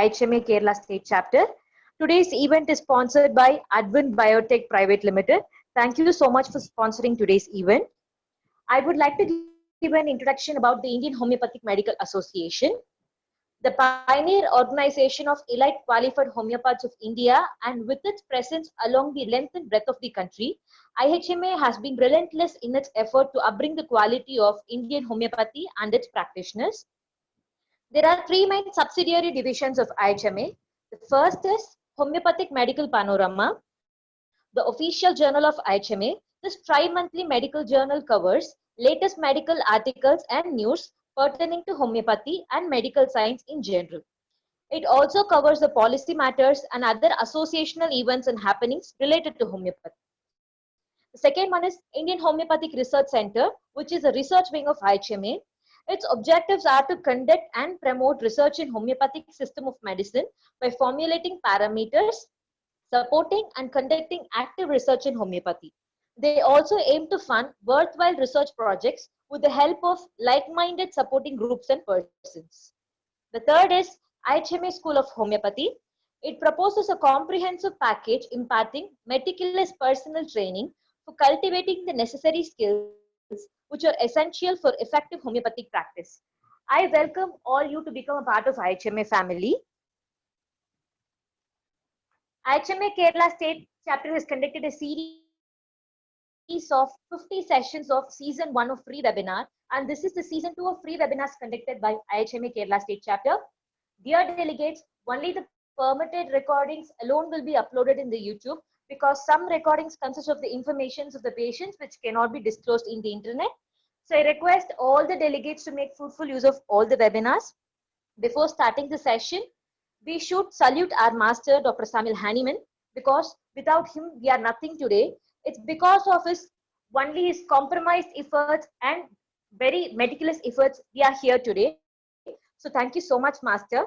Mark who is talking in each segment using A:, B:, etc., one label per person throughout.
A: IHMA Kerala State Chapter. Today's event is sponsored by Advent Biotech Private Limited. Thank you so much for sponsoring today's event. I would like to give an introduction about the Indian Homeopathic Medical Association, the pioneer organization of elite qualified homeopaths of India, and with its presence along the length and breadth of the country, IHMA has been relentless in its effort to upbring the quality of Indian homeopathy and its practitioners. There are three main subsidiary divisions of IHMA. The first is Homeopathic Medical Panorama, the official journal of IHMA. This tri-monthly medical journal covers latest medical articles and news pertaining to homeopathy and medical science in general. It also covers the policy matters and other associational events and happenings related to homeopathy. The second one is Indian Homeopathic Research Center, which is a research wing of IHMA. Its objectives are to conduct and promote research in homeopathic system of medicine by formulating parameters, supporting and conducting active research in homeopathy. They also aim to fund worthwhile research projects with the help of like-minded supporting groups and persons. The third is IHMA School of Homeopathy. It proposes a comprehensive package imparting meticulous personal training for cultivating the necessary skills which are essential for effective homeopathic practice. I welcome all you to become a part of IHMA family. IHMA Kerala State Chapter has conducted a series of 50 sessions of season 1 of free webinar, and this is the season 2 of free webinars conducted by IHMA Kerala State Chapter. Dear delegates, only the permitted recordings alone will be uploaded in the YouTube because some recordings consist of the informations of the patients which cannot be disclosed in the internet. So I request all the delegates to make fruitful use of all the webinars. Before starting the session, we should salute our master, Dr. Samuel Hahnemann, because without him, we are nothing today. It's because of only his compromised efforts and very meticulous efforts, we are here today. So thank you so much, Master.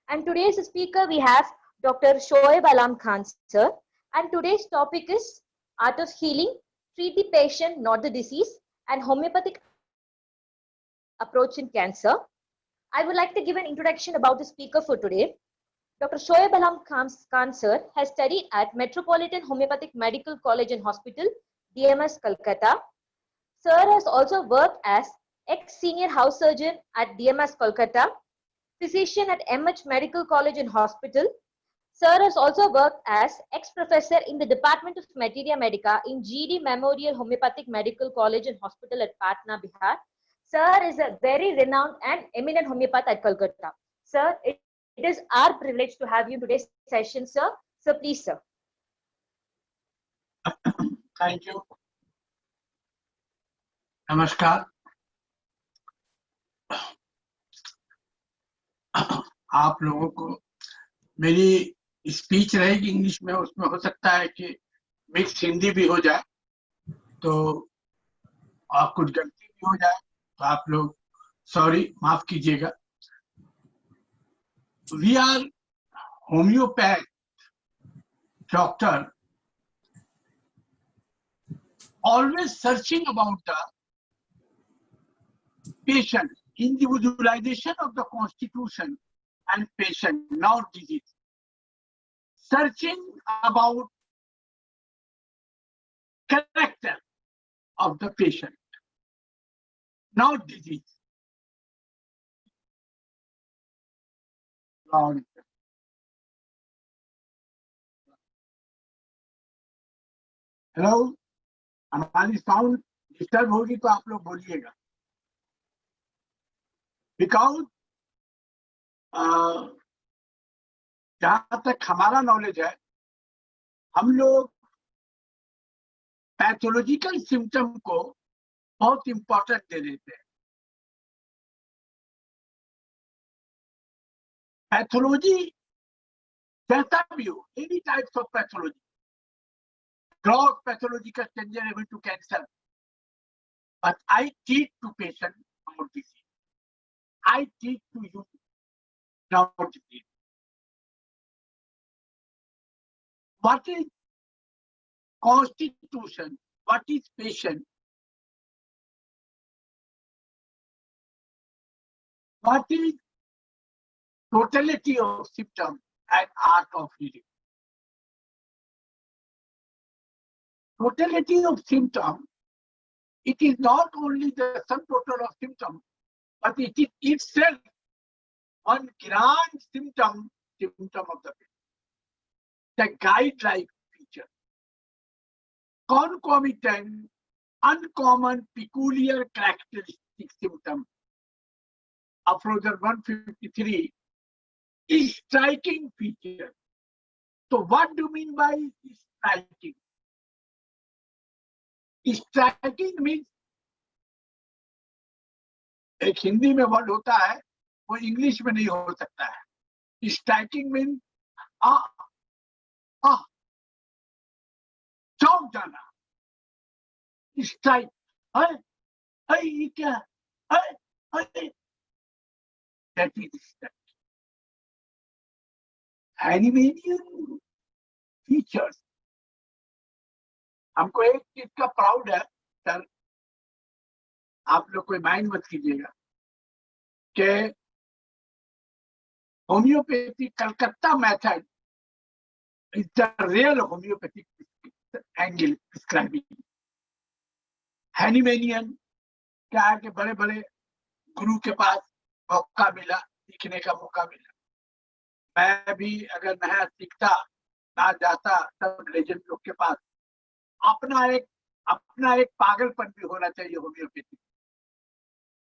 A: And today's speaker, we have Dr. Shoaib Alam Khan, sir. And today's topic is Art of Healing, Treat the Patient, Not the Disease, and Homeopathic Approach in Cancer. I would like to give an introduction about the speaker for today. Dr. Shoaib Alam Khan, sir, has studied at Metropolitan Homeopathic Medical College and Hospital, DMS, Kolkata. Sir has also worked as ex-senior house surgeon at DMS, Kolkata, physician at MH Medical College and Hospital. Sir has also worked as ex-professor in the Department of Materia Medica in GD Memorial Homeopathic Medical College and Hospital at Patna, Bihar. Sir is a very renowned and eminent homeopath at Kolkata. Sir, it is our privilege to have you in today's session, sir. So please, sir.
B: Thank you. Namaskar. आप लोगों को मेरी speech रहेगी English में, उसमें हो सकता है कि मिक्स हिंदी भी हो जाए, तो आप कुछ गलती भी हो जाए तो आप लोग सॉरी, माफ कीजिएगा. We are homeopath doctor, always searching about the patient, individualization of the constitution and patient, not disease. Searching about character of the patient, not disease. Hello, हमारी साउंड डिस्टर्ब होगी तो आप लोग बोलिएगा. बिकॉज जहां तक हमारा नॉलेज है, हम लोग पैथोलॉजिकल सिम्टम को बहुत इंपॉर्टेंट दे देते हैं. पैथोलॉजी जैसा भी हो, any types of pathology, gross pathological changes able to cancer, but I treat to patient not disease. I treat to you not disease. What is constitution? What is patient? What is totality of symptom and art of healing. Totality of symptom, it is not only the sum total of symptom, but it is itself one grand symptom of the patient. The guide-like feature. Concomitant, uncommon, peculiar characteristic symptom. Afrozer 153 is striking feature. So what do you mean by striking? Striking means एक हिंदी में word होता है वो English में नहीं हो सकता है. स्ट्राइकिंग मीन चौंक जाना. स्ट्राइक है ये क्या है. That is strike. Hahnemannian features. हमको एक चीज का प्राउड है सर, आप लोग कोई माइंड मत कीजिएगा कि homeopathy Calcutta method is the real homeopathic angle prescribing. Hahnemannian क्या है कि बड़े बड़े गुरु के पास मौका मिला, सीखने का मौका मिला. मैं भी अगर नया सीखता ना जाता तब लेजेंड लोग के पास अपना एक पागलपन भी होना चाहिए होम्योपैथी.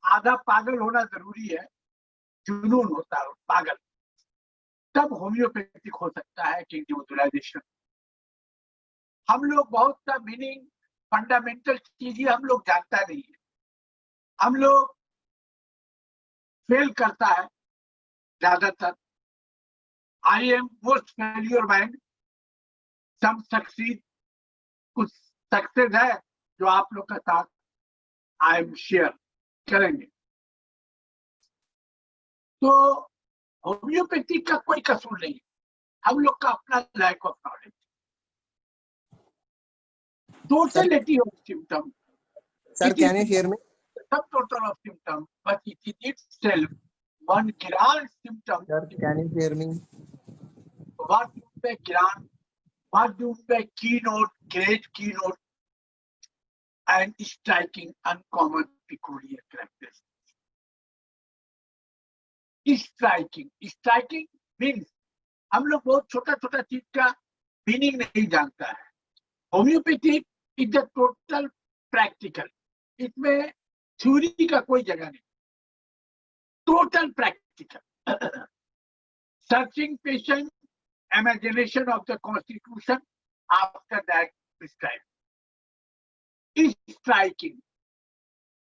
B: आधा पागल होना जरूरी है, जुनून होता है पागल, तब होम्योपैथिक हो सकता है कि न्यूट्रलाइजेशन. हम लोग बहुत सा मीनिंग फंडामेंटल चीजें हम लोग जानता नहीं है. हम लोग फेल करता है ज्यादातर. I am most failure mind, some succeed. कुछ सक्सेस है जो आप लोग का साथ आई एम शेयर करेंगे. तो होम्योपैथी का कोई कसूर नहीं, हम लोग का अपना lack of knowledge. Totality of symptom.
C: Sir, can you hear me?
B: Sum total of symptom, but it is itself one grand symptom.
C: Sir, can you hear me?
B: What do you mean grand? What do you mean keynote, great keynote, and striking, uncommon, peculiar characteristics? Striking means हम लोग बहुत छोटा छोटा चीज का meaning नहीं जानता है. Homeopathic is the total practical. इसमें थ्योरी का कोई जगह नहीं, total practical. Searching patient, imagination of the constitution after that prescribed. Striking,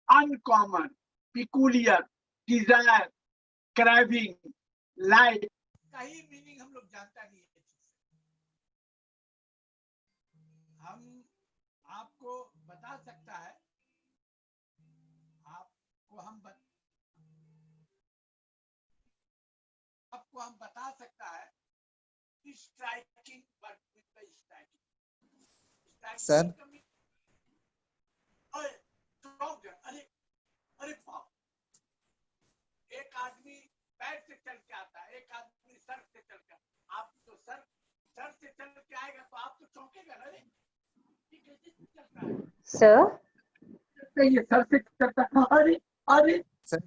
B: uncommon, peculiar, desire, craving, like. कई मीनिंग हम लोग जानता नहीं है. हम आपको बता सकता है, आपको हम बता सकता है striking, but with the striking.
C: Sir.
B: अरे बाप, एक आदमी पैर से चल के आता है, एक आदमी सर से चल के. आप तो सर से चल के आएगा तो आप तो चौंकेगा ना. ये कैसे चलता है
A: Sir,
B: ये सर से चलता है. अरे
C: Sir,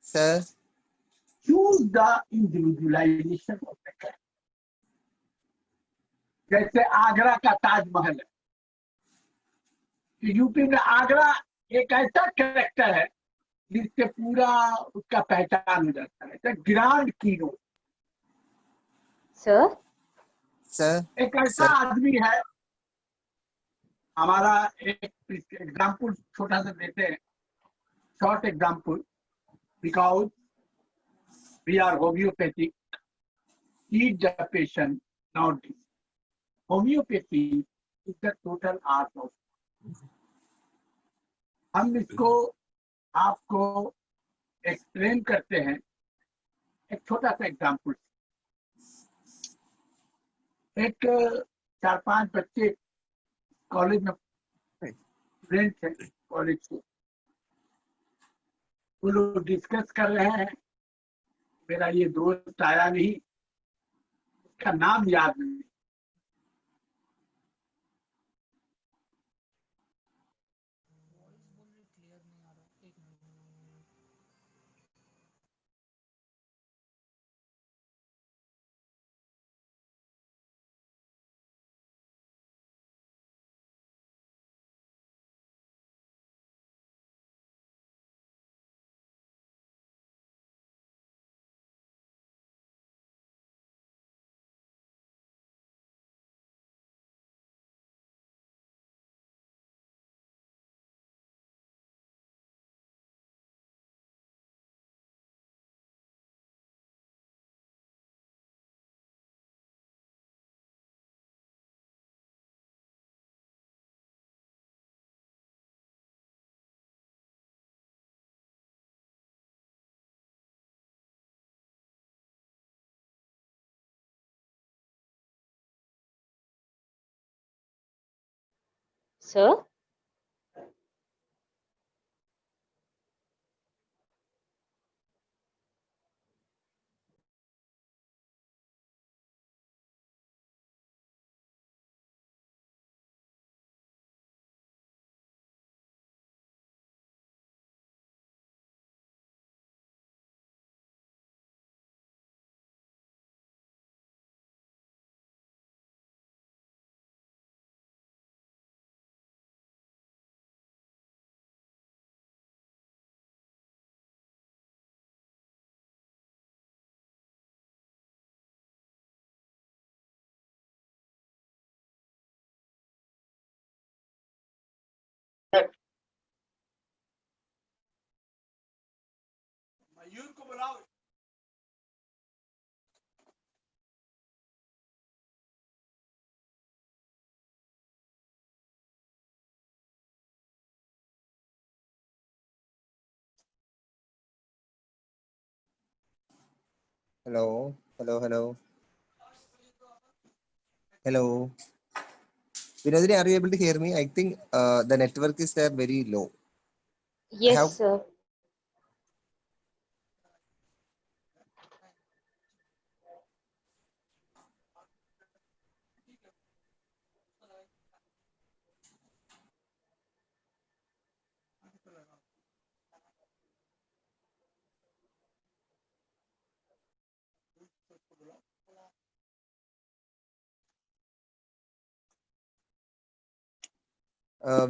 C: sir,
B: choose the individualization of the character. जैसे आगरा का ताजमहल है, यूपी में आगरा एक ऐसा कैरेक्टर है जिससे पूरा उसका पहचान हो जाता है. Grand keynote.
A: sir,
B: एक ऐसा आदमी है, हमारा एक एग्जाम्पल छोटा सा देते हैं, short example, because we are homeopathic. Treat the patient, not this. Homeopathy is the total art of. हम इसको आपको एक्सप्लेन करते हैं एक छोटा सा एग्जाम्पल. एक 4-5 बच्चे कॉलेज में स्टूडेंट हैं, कॉलेज के. वो लोग डिस्कस कर रहे हैं। मेरा ये दोस्त आया नहीं, उसका नाम याद नहीं।
A: Sir?
B: मयूर को बुलाओ।
C: Hello, hello, hello, hello. Vinodini, are you able to hear me? I think the network is there very low.
A: Yes,
C: have-
A: sir.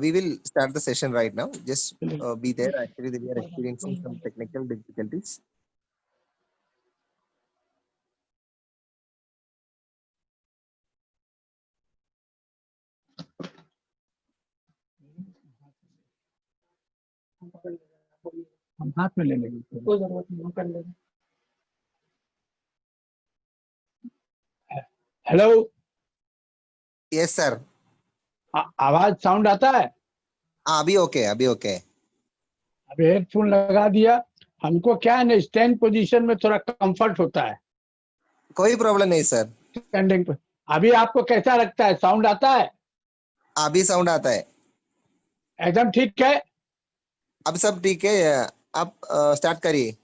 C: We will start the session right now. Just be there. Actually, we are experiencing some technical difficulties.
B: हम हाथ में ले लेंगे, कोई जरूरत नहीं, हम कर लेंगे। Hello,
C: Yes, sir.
B: आवाज साउंड आता है?
C: अभी okay, अभी okay.
B: अब हेडफोन लगा दिया। हमको क्या है ना, स्टैंड पोजीशन में थोड़ा कंफर्ट होता है।
C: कोई प्रॉब्लम नहीं सर।
B: स्टैंडिंग पर अभी आपको कैसा लगता है, साउंड आता है?
C: अभी साउंड आता है,
B: एकदम ठीक है।
C: अब सब ठीक है। आप स्टार्ट करिए।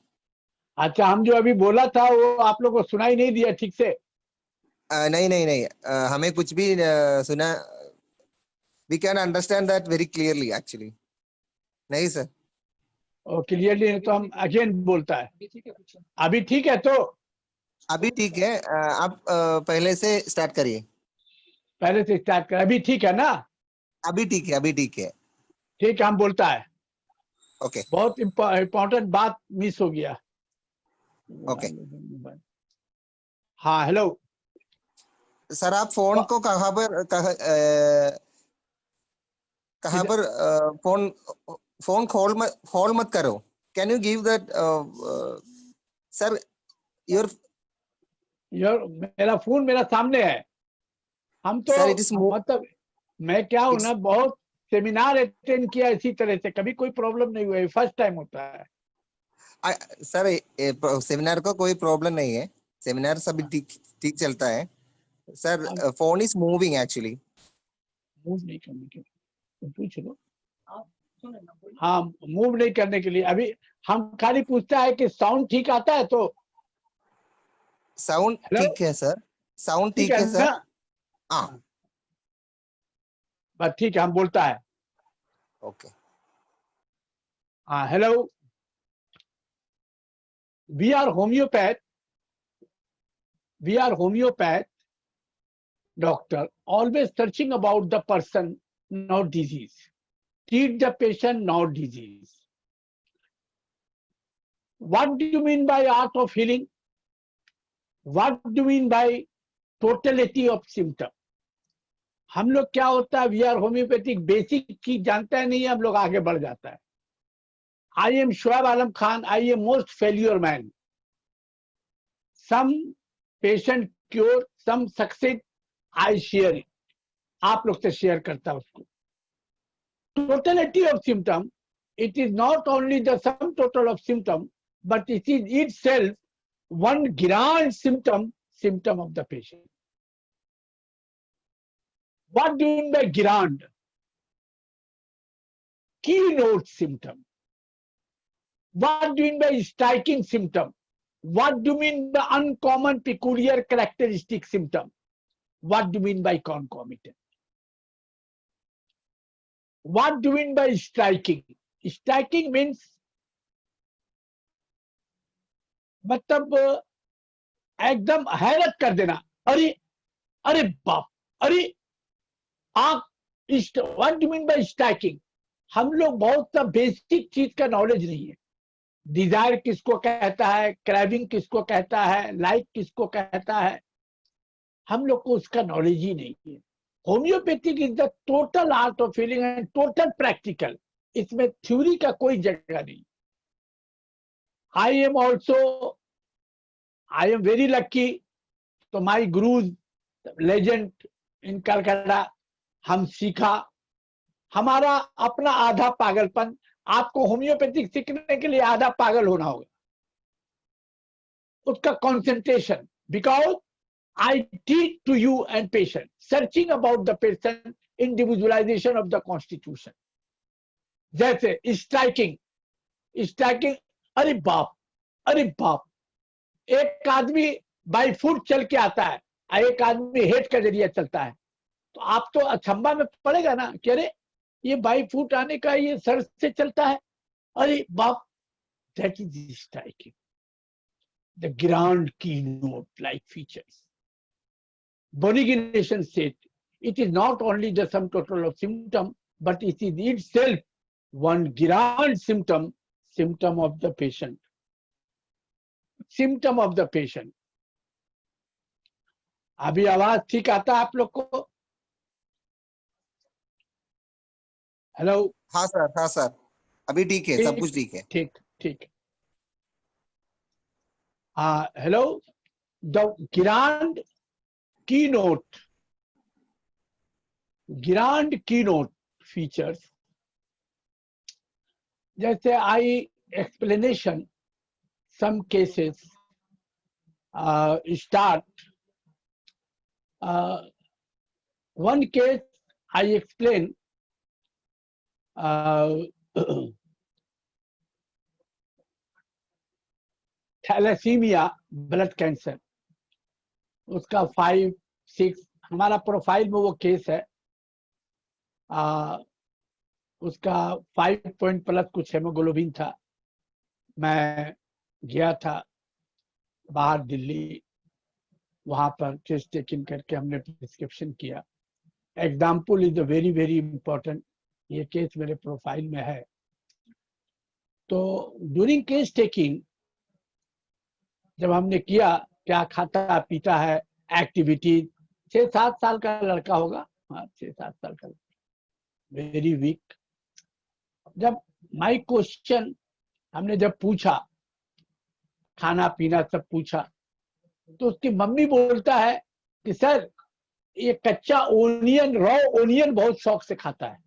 B: अच्छा, हम जो अभी बोला था वो आप लोग को सुनाई नहीं दिया ठीक से?
C: नहीं नहीं नहीं, हमें कुछ भी सुना। We can understand that very clearly actually. नहीं सर।
B: क्लियरली है तो हम अगेन बोलता है। अभी ठीक है तो?
C: अभी ठीक है। आप पहले से स्टार्ट करिए।
B: पहले से स्टार्ट कर। अभी ठीक है ना?
C: अभी ठीक है, अभी ठीक है।
B: ठीक है, हम बोलता है।
C: ओके
B: बहुत इम्पोर्टेंट बात मिस हो गया।
C: ओके।
B: हाँ, हेलो
C: सर, आप फोन को कहाँ पर फोन खोल मत करो। Can you give that sir your
B: मेरा फोन मेरा सामने है। हम तो
C: सर इट इज
B: मतलब मैं क्या हूँ ना, बहुत सेमिनार अटेंड किया इसी तरह से, कभी कोई प्रॉब्लम नहीं हुआ, फर्स्ट टाइम होता है।
C: सर सेमिनार को कोई प्रॉब्लम नहीं है। सेमिनार सभी ठीक चलता है sir. Phone is moving actually.
B: Move नहीं करने के पूछ लो। हाँ, मूव नहीं करने के लिए। अभी हम खाली पूछता है कि साउंड ठीक आता है तो।
C: साउंड
B: हेलो,
C: ठीक है सर, साउंड
B: ठीक
C: ठीक
B: है
C: है सर।
B: ना?
C: हाँ,
B: बस ठीक है, हम बोलता है।
C: ओके।
B: हाँ, hello, we are homeopath, doctor, always searching about the person, not disease. Treat the patient, not disease. What do you mean by art of healing? What do you mean by totality of symptom? हम लोग क्या होता है, we are homeopathic, basic चीज जानता है नहीं है, हम लोग आगे बढ़ जाता है। I am Shoaib Alam Khan, I am most failure man. Some patient cure, some success, I share it. आप लोग से शेयर करता उसको। Totality of symptom, it is not only the sum total of symptom, but it is itself one grand symptom of the patient. What do you mean by grand? Keynote symptom. What do you mean by striking symptom? What do you mean by uncommon, peculiar, characteristic symptom? What do you mean by concomitant? What do you mean by striking? Striking means मतलब एकदम हैरत कर देना। अरे अरे बाप, अरे आप, what do mean bye stacking? हम लोग बहुत सा बेसिक चीज का नॉलेज नहीं है। डिजायर किसको कहता है, क्रेविंग किसको कहता है, लाइक किसको कहता है, हम लोग को उसका नॉलेज ही नहीं है। Homeopathic is the total art of healing and total practical. इसमें थ्योरी का कोई जगह नहीं। I am also, I am very lucky, तो माई गुरुज लेजेंड इन कलकत्ता, हम सीखा। हमारा अपना आधा पागलपन, आपको होम्योपैथिक सीखने के लिए आधा पागल होना होगा, उसका concentration. Because I teach to you and patient, searching about the patient, individualisation of the constitution. जैसे स्ट्राइकिंग, अरे बाप, अरे बाप, एक आदमी बाई फुट चल के आता है, एक आदमी हेड का जरिए चलता है, तो आप तो अचंभा में पड़ेगा ना कि अरे ये बाई फुट आने का, ये सर से चलता है, अरे बाप। That is striking, the grand keynote like features. Bonigation said, it is not only the sum total of symptom, but it is itself one grand symptom of the patient. Symptom of the patient. अभी आवाज ठीक आता है आप लोग को? Hello?
C: हाँ sir, हाँ सर, अभी ठीक है, सब कुछ ठीक है।
B: ठीक ठीक। Hello, the grand keynote features, जैसे I explanation, some cases start, one case I explain, thalassaemia, blood cancer, उसका 5, 6 हमारा प्रोफाइल में वो केस है। उसका 5 पॉइंट प्लस कुछ हेमोग्लोबिन था। मैं गया था बाहर दिल्ली, वहां पर टेस्ट टेकिंग करके हमने प्रिस्क्रिप्शन किया। Example is very very important, ये केस मेरे प्रोफाइल में है। तो ड्यूरिंग केस टेकिंग जब हमने किया, क्या खाता पीता है, एक्टिविटीज, 6-7 साल का लड़का होगा, हाँ 6-7 साल का, वेरी वीक। जब माय क्वेश्चन हमने जब पूछा, खाना पीना सब पूछा, तो उसकी मम्मी बोलता है कि सर ये कच्चा ओनियन, रॉ ओनियन बहुत शौक से खाता है,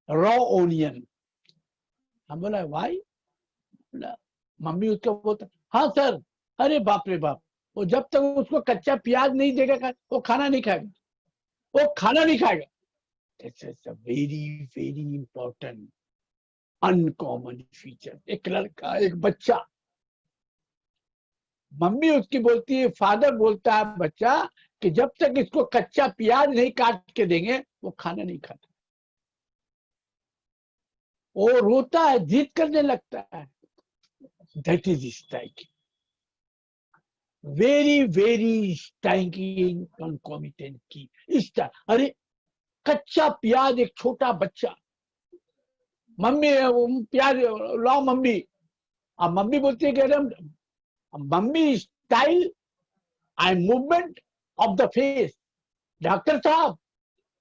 B: रॉ ओनियन। हम बोला वाई? मम्मी उसको बोलता, हाँ सर। अरे बाप रे बाप, वो जब तक उसको कच्चा प्याज नहीं देगा वो खाना नहीं खाएगा, वो खाना नहीं खाएगा। This is a very, very important uncommon feature. एक लड़का, एक बच्चा, मम्मी उसकी बोलती है, फादर बोलता है बच्चा कि जब तक इसको कच्चा प्याज नहीं काट के देंगे वो खाना नहीं खाता. वो रोता है, जिद करने लगता है. That is striking, very very striking concomitant की. अरे कच्चा प्याज, एक छोटा बच्चा, मम्मी प्याज लाओ मम्मी. अब मम्मी बोलती है कि mummy style and movement of the face, doctor sahab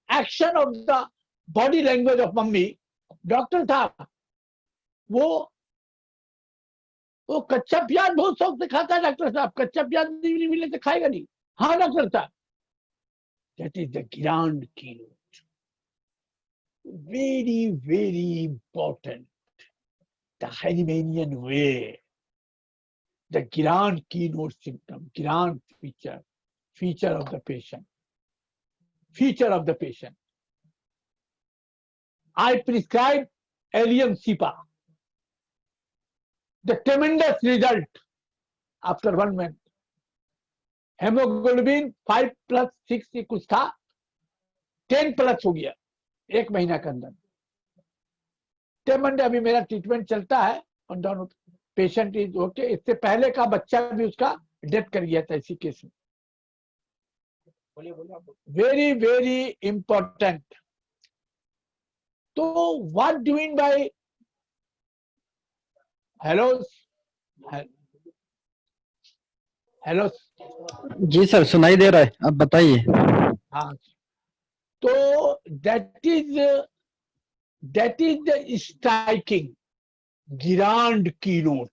B: action of the body language of mummy. Doctor sahab वो कच्चा प्याज बहुत शौक से खाता है. डॉक्टर साहब कच्चा प्याज नहीं मिले तो खाएगा नहीं. हाँ डॉक्टर साहब. That is the grand keynote. Very, very important. The Hahnemannian way. The grand keynote symptom, grand feature of the patient. Feature of the patient. I prescribed Allium Cepa. The tremendous result after 1 month. Hemoglobin 5+6 से कुछ था, 10+ हो गया 1 महीना के अंदर. 10 Monday अभी मेरा ट्रीटमेंट चलता है और दोनों पेशेंट इज ओके. इससे पहले का बच्चा भी उसका डेथ कर गया था इसी केस में. Very very important. तो what do mean by hello hello.
D: जी सर सुनाई दे रहा है, आप बताइए.
B: हाँ, तो that is the striking grand keynote.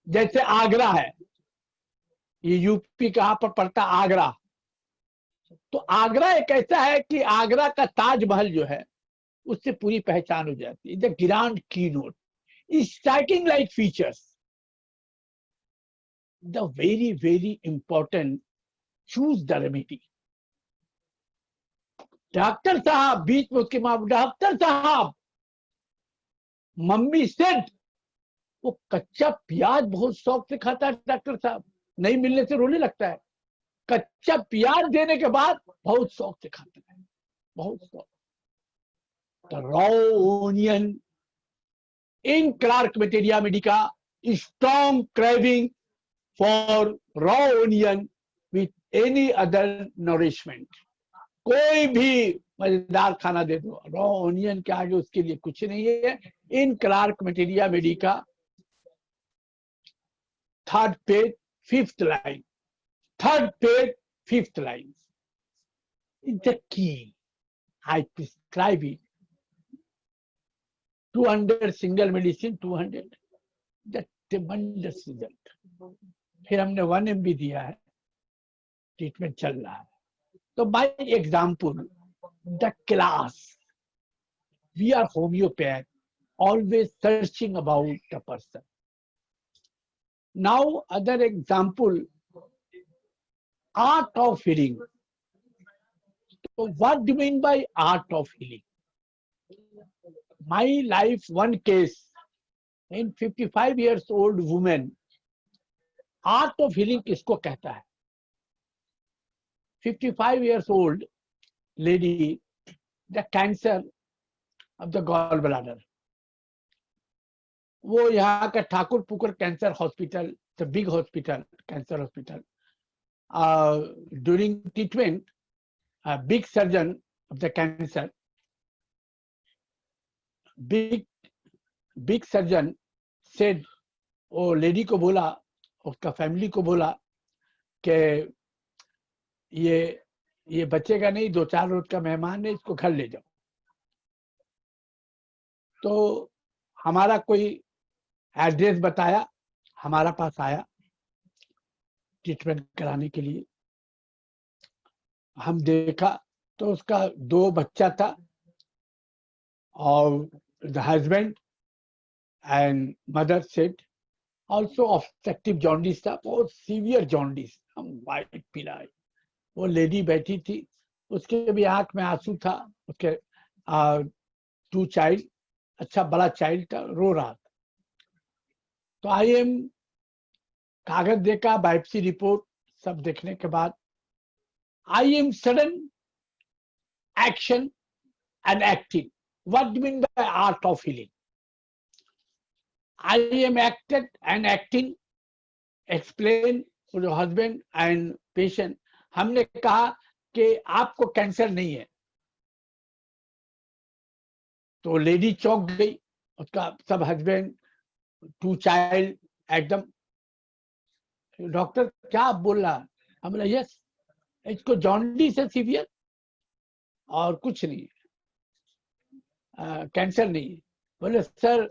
B: जैसे आगरा है, ये यूपी कहाँ पर पड़ता, आगरा. तो आगरा एक ऐसा है कि आगरा का ताजमहल जो है उससे पूरी पहचान हो जाती है. The grand keynote, striking like features. The very very important, choose the remedy. Doctor साहब, बीच में उसके माँ, डॉक्टर साहब मम्मी सेड वो कच्चा प्याज बहुत शौक से खाता है. डॉक्टर साहब नहीं मिलने से रोने लगता है. कच्चा प्याज देने के बाद बहुत शौक से खाता है, बहुत शौक. Raw onion in Clark materia medica, strong craving for raw onion with any other nourishment. कोई भी मजेदार खाना दे दो, रॉ ओनियन के आगे उसके लिए कुछ नहीं है. In Clark materia medica, 3rd page 5th line. 3rd page 5th line. The key. I prescribe it. 200 single medicine, 200. The tremendous result. फिर हमने 1 MB दिया है, ट्रीटमेंट चल रहा है. So by example, the class, we are homeopath, always searching about the person. Now other example, art of healing. So what do you mean by art of healing? My life, one case, in 55 years old woman. art of healing किसको कहता है? 55 years old lady, the cancer of the gallbladder. वो यहाँ का Thakurpukur cancer hospital, the big hospital, cancer hospital. During treatment, a big surgeon of the cancer, big surgeon said, वो lady को बोला, उसका फैमिली को बोला कि ये बचेगा नहीं, 2-4 रोज का मेहमान है, इसको घर ले जाओ. तो हमारा कोई एड्रेस बताया, हमारा पास आया ट्रीटमेंट कराने के लिए. हम देखा तो उसका 2 बच्चा था और the husband and mother said also obstructive jaundice था, बहुत सीवियर जॉन्डिस. हम वाइट पिलाए. वो लेडी बैठी थी, उसके भी आंख में आंसू था, उसके
E: 2 चाइल्ड, अच्छा बड़ा चाइल्ड था, रो रहा था। तो IM कागज देखा, बायोप्सी रिपोर्ट सब देखने के बाद IM sudden action and acting. What do you mean by art of healing? IM acted and acting, explain to the husband and patient. हमने कहा कि आपको कैंसर नहीं है, तो लेडी चौंक गई, उसका सब हस्बैंड 2 चाइल्ड एकदम, डॉक्टर क्या बोल रहा है? हम बोला यस, इसको जॉन्डिस है सीवियर और कुछ नहीं, कैंसर नहीं। बोले sir,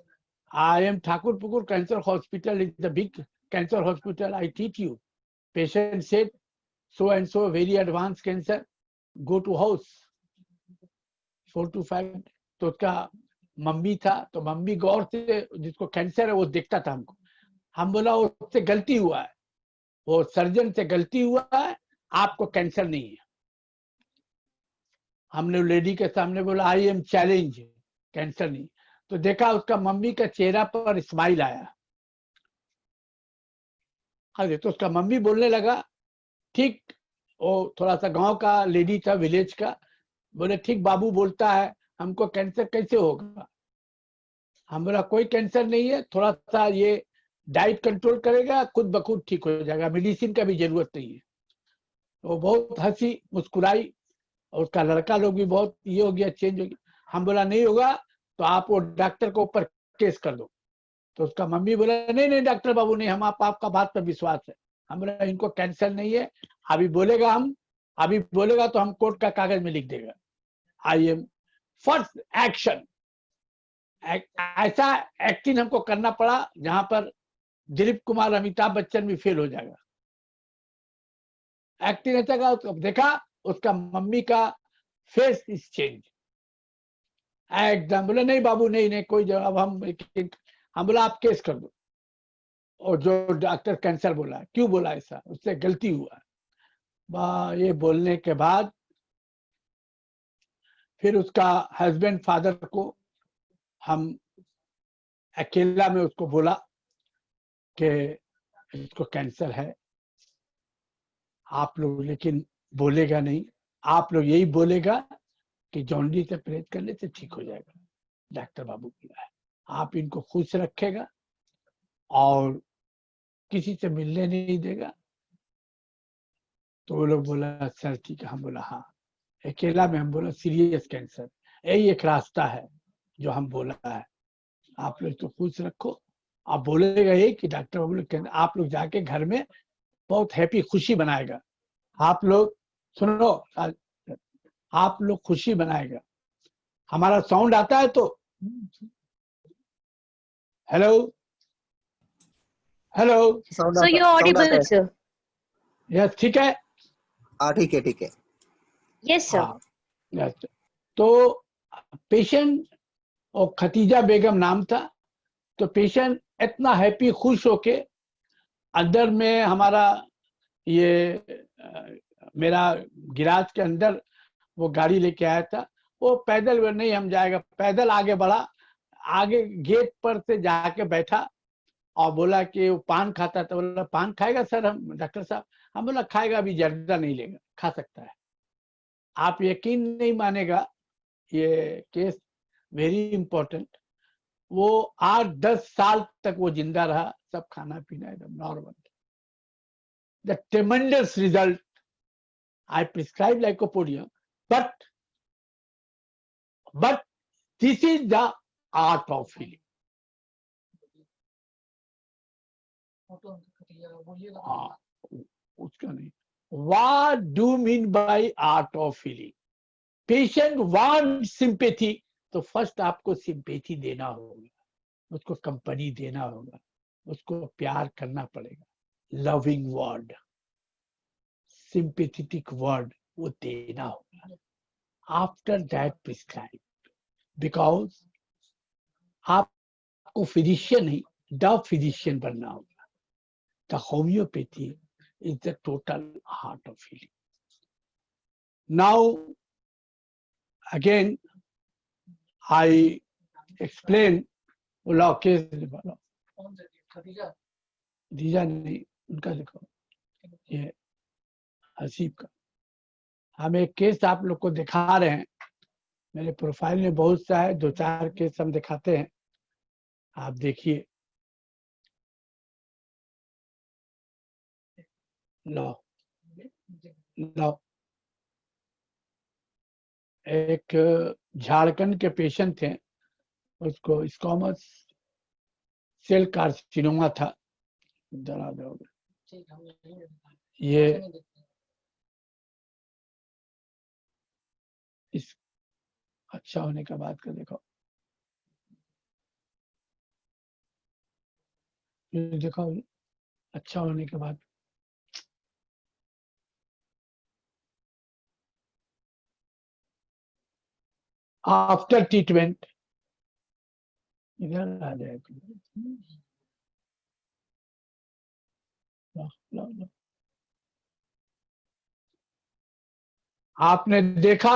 E: I am Thakur Pukur Cancer Hospital is the big cancer hospital. I treat you. Patient said, so and so very advanced cancer. Go to house. 4 to 5. तो उसका mummy था, तो मम्मी गौर से जिसको कैंसर है वो देखता था हमको। हम बोला उससे गलती हुआ है, वो सर्जन से गलती हुआ है, आपको कैंसर नहीं है। हमने लेडी के सामने बोला आई एम चैलेंज, कैंसर नहीं। तो देखा उसका मम्मी का चेहरा पर स्माइल आया। अरे तो उसका मम्मी बोलने लगा, ठीक, वो थोड़ा सा गांव का लेडी था, विलेज का, बोले ठीक बाबू बोलता है, हमको कैंसर कैसे होगा? हम बोला कोई कैंसर नहीं है, थोड़ा सा ये डाइट कंट्रोल करेगा, खुद ब खुद ठीक हो जाएगा, मेडिसिन का भी जरूरत नहीं है। वो बहुत हंसी मुस्कुराई, और उसका लड़का लोग भी बहुत ये हो गया, चेंज हो गया। हम बोला नहीं होगा तो आप वो डॉक्टर के ऊपर केस कर दो। तो उसका मम्मी बोला नहीं नहीं डॉक्टर बाबू नहीं, हम आपका बात पर विश्वास है। हम बोला इनको कैंसर नहीं है, अभी बोलेगा तो हम कोर्ट का कागज में लिख देगा। आई एम फर्स्ट एक्शन, ऐसा एक्टिंग हमको करना पड़ा जहां पर दिलीप कुमार अमिताभ बच्चन भी फेल हो जाएगा। एक्टिंग ऐसा का देखा, उसका मम्मी का फेस इज चेंज एकदम। बोले नहीं बाबू नहीं नहीं कोई जवाब, हम बोला आप केस कर दो। और जो डॉक्टर कैंसर बोला, क्यों बोला ऐसा, उससे गलती हुआ। ये बोलने के बाद फिर उसका हस्बैंड फादर को हम अकेला में उसको बोला कि इसको कैंसर है, आप लोग लेकिन बोलेगा नहीं, आप लोग यही बोलेगा कि जॉन्डिस से परहेज करने से ठीक हो जाएगा। डॉक्टर बाबू बोला है आप इनको खुश रखेगा और किसी से मिलने नहीं देगा। तो वो लोग बोला सर ठीक है। हम बोला हाँ, अकेला में हम बोला सीरियस कैंसर, यही एक रास्ता है जो हम बोला है, आप लोग तो खुश रखो। आप बोलेगा ये कि डॉक्टर बाबू लोग, आप लोग जाके घर में बहुत हैप्पी खुशी बनाएगा, आप लोग सुनो, आप लोग खुशी बनाएगा। हमारा साउंड आता है तो hello hello,
A: So you're audible, sir.
E: Yes ठीक है,
C: हाँ ठीक है ठीक है।
A: Yes, sir.
E: हाँ यस। तो पेशेंट और खतीजा बेगम नाम था। तो पेशेंट इतना हैप्पी खुश होके अंदर में हमारा ये मेरा गिराज के अंदर वो गाड़ी लेके आया था। वो पैदल नहीं हम जाएगा, पैदल आगे बढ़ा, आगे गेट पर से जाके बैठा और बोला कि वो पान खाता था। बोला पान खाएगा सर? हम डॉक्टर साहब, हम बोला खाएगा, अभी जर्दा नहीं लेगा, खा सकता है। आप यकीन नहीं मानेगा, ये केस वेरी इंपॉर्टेंट। वो 8-10 साल तक वो जिंदा रहा, सब खाना पीना एकदम normal. The ट्रेमेंडस result, I prescribe lycopodium, but this is the art of healing. उसका नहीं। What do you mean by art of healing? Patient wants sympathy, तो फर्स्ट आपको सिंपैथी देना होगा, उसको कंपनी देना होगा, उसको प्यार करना पड़ेगा, लविंग वर्ड, sympathetic word वो देना होगा। आफ्टर दैट प्रिस्क्राइब, बिकॉज आपको फिजिशियन नहीं, द फिजिशियन बनना होगा। The homeopathy is the total art of healing. Now again I explained law case दीजा नहीं, उनका देखो, ये हसीब का हम एक केस आप लोग को दिखा रहे हैं। मेरे प्रोफाइल में बहुत सा है, 2-4 केस हम दिखाते हैं, आप देखिए। लो लो, एक झारखंड के पेशेंट थे, उसको स्क्वामस सेल कार्सिनोमा था। जरा दोगे ये इस अच्छा होने का बात का देखो, ये देखो अच्छा होने के बाद आफ्टर ट्रीटमेंट इधर आ जाएगा। लो, लो, लो। आपने देखा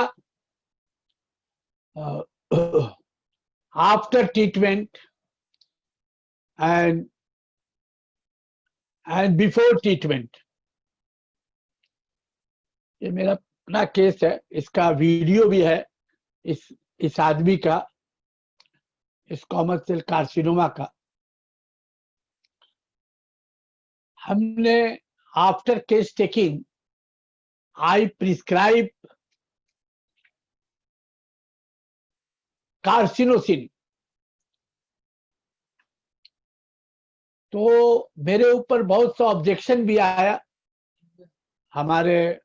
E: after treatment and before treatment. ये मेरा अपना केस है, इसका वीडियो भी है, इस आदमी का, स्क्वामस सेल कार्सिनोमा का। हमने after case taking I prescribe carcinosin. तो मेरे ऊपर बहुत सा ऑब्जेक्शन भी आया। हमारे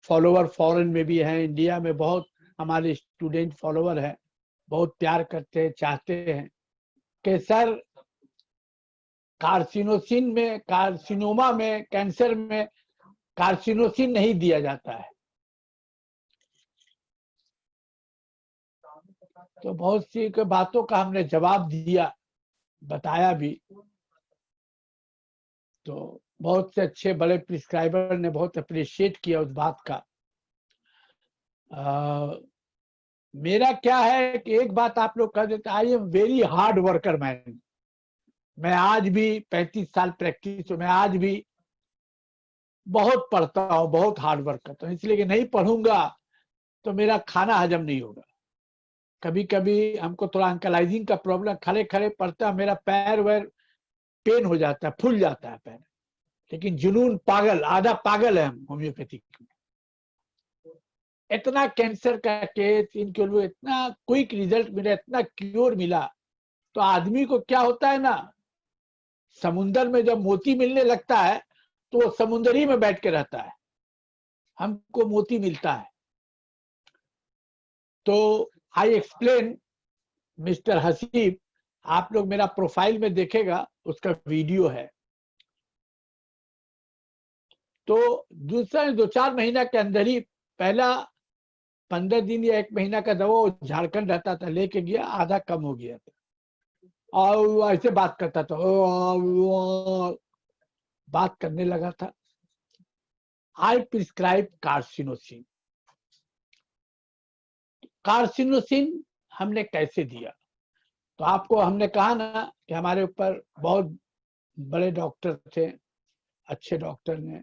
E: फॉलोवर फॉरेन में भी हैं, इंडिया में बहुत हमारे स्टूडेंट फॉलोवर हैं, बहुत प्यार करते हैं, चाहते हैं कि सर कार्सिनोसिन में, कार्सिनोमा में, कैंसर में कार्सिनोसिन नहीं दिया जाता है। तो बहुत सी बातों का हमने जवाब दिया, बताया भी। तो बहुत से अच्छे बड़े प्रिस्क्राइबर ने बहुत अप्रिशिएट किया उस बात का। मेरा क्या है कि एक बात आप लोग कह देते, I am very hard worker man. मैं आज भी 35 साल प्रैक्टिस, मैं आज भी बहुत पढ़ता हूँ, बहुत हार्ड वर्क करता हूँ, इसलिए कि नहीं पढ़ूंगा तो मेरा खाना हजम नहीं होगा। कभी कभी हमको थोड़ा अंकलाइजिंग का प्रॉब्लम, खड़े खड़े पड़ता मेरा पैर वैर पेन हो जाता है, फूल जाता है पैर। लेकिन जुनून पागल, आधा पागल है हम होम्योपैथिक में। इतना कैंसर का केस, इनके लिए इतना क्विक रिजल्ट मिला, इतना क्योर मिला। तो आदमी को क्या होता है ना, समुंदर में जब मोती मिलने लगता है तो वो समुंदर ही में बैठ के रहता है, हमको मोती मिलता है। तो आई एक्सप्लेन मिस्टर हसीब, आप लोग मेरा प्रोफाइल में देखेगा, उसका वीडियो है। तो दूसरा 2-4 महीना के अंदर ही, पहला 15 दिन या 1 महीना का दवा झारखंड रहता था, लेके गया, आधा कम हो गया था। और ऐसे बात करता था, बात करने लगा था। आई प्रिस्क्राइब कार्सिनोसिन। कार्सिनोसिन हमने कैसे दिया? तो आपको हमने कहा ना कि हमारे ऊपर बहुत बड़े डॉक्टर थे, अच्छे डॉक्टर ने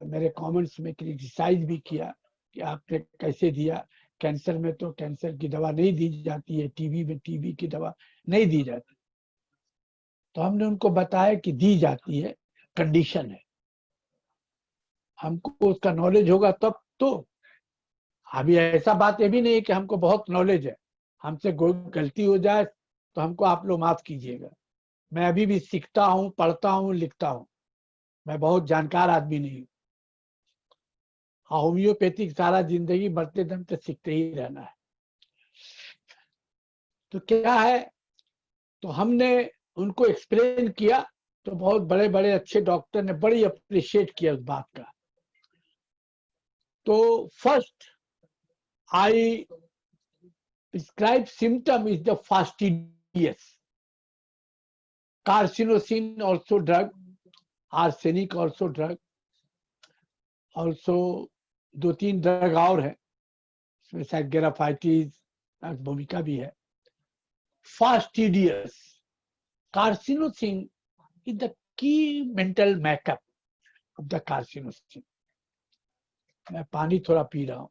E: मेरे कमेंट्स में क्रिटिसाइज भी किया कि आपने कैसे दिया। कैंसर में तो कैंसर की दवा नहीं दी जाती है, टीबी में टीबी की दवा नहीं दी जाती। तो हमने उनको बताया कि दी जाती है, कंडीशन है। हमको उसका नॉलेज होगा तब तो। अभी ऐसा बात ये भी नहीं है कि हमको बहुत नॉलेज है, हमसे गलती हो जाए तो हमको आप लोग माफ कीजिएगा। मैं अभी भी सीखता हूँ, पढ़ता हूँ, लिखता हूँ, मैं बहुत जानकार आदमी नहीं हूँ। होम्योपैथिक सारा जिंदगी बढ़ते दम तक सीखते ही रहना है। तो क्या है, तो हमने उनको एक्सप्लेन किया, तो बहुत बड़े बड़े अच्छे डॉक्टर ने बड़ी अप्रिशिएट किया उस बात का। तो first I prescribe symptom is the fastidious. Carcinosin also drug, arsenic also drug, also 2-3 drug और है, इसमें शायद ग्राफाइटिस, भूमिका भी है। Fastidious carcinosin is the key mental makeup of the carcinosin. मैं पानी थोड़ा पी रहा हूं।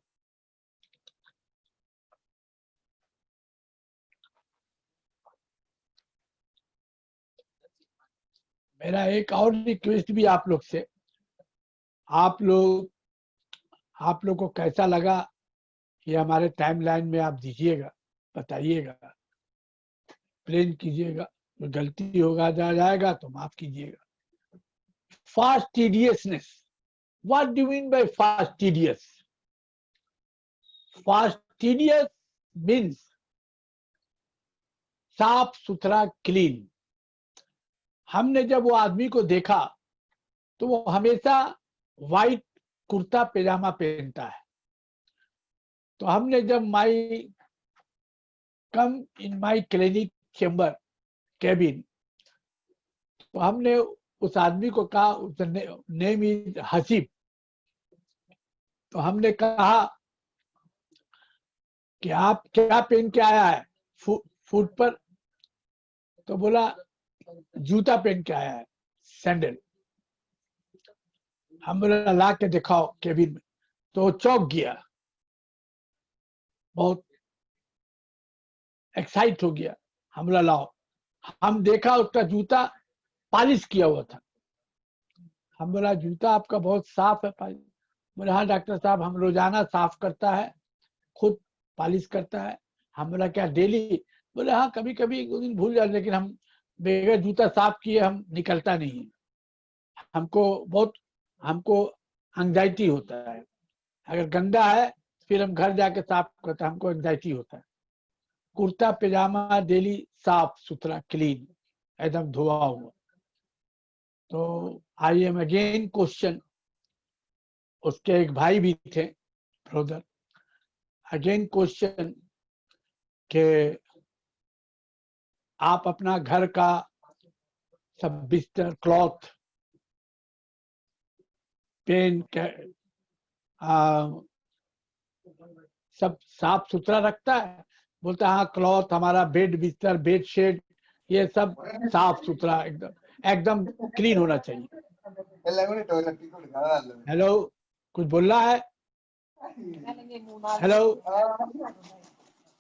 E: मेरा एक और रिक्वेस्ट भी आप लोग से, आप लोग को कैसा लगा ये हमारे टाइमलाइन में आप दीजिएगा, बताइएगा, प्लेन कीजिएगा, जो गलती होगा जाएगा तो माफ कीजिएगा। Fastidiousness, what do you mean by fastidious? Fastidious means साफ सुथरा, क्लीन। हमने जब वो आदमी को देखा तो वो हमेशा व्हाइट कुर्ता पैजामा पहनता है। तो हमने जब कम इन माई क्लिनिक चेम्बर कैबिन, तो हमने उस आदमी को कहा, उसका नेम इज हसीब। तो हमने कहा कि आप क्या पहन के आया है फुट पर? तो बोला जूता पहन के आया है, सैंडल। हम बोला ला के दिखाओ केबिन में। तो चौंक गया, बहुत एक्साइट हो गया। हम बोला लाओ। हम देखा उसका जूता पॉलिश किया हुआ था। हम बोला जूता आपका बहुत साफ है पॉलिश। बोले हाँ डॉक्टर साहब, हम रोजाना साफ करता है, खुद पॉलिश करता है। हम बोला क्या डेली? बोले हाँ कभी कभी एक दो दिन भूल जाते, लेकिन हम बगैर जूता साफ किए हम निकलता नहीं है। हमको एंजाइटी होता है, अगर गंदा है फिर हम घर जाके साफ करते हैं, हमको एंजाइटी होता है। कुर्ता पैजामा डेली साफ सुथरा, क्लीन, एकदम धोआ हुआ। तो आई एम अगेन क्वेश्चन, उसके एक भाई भी थे, ब्रदर। अगेन क्वेश्चन के आप अपना घर का सब बिस्तर, क्लॉथ, पेन, सब साफ सुथरा रखता है? बोलता है हाँ, क्लॉथ, हमारा बेड, बिस्तर, बेडशीट, ये सब साफ सुथरा, एकदम क्लीन होना चाहिए। हेलो, कुछ बोल रहा है? हेलो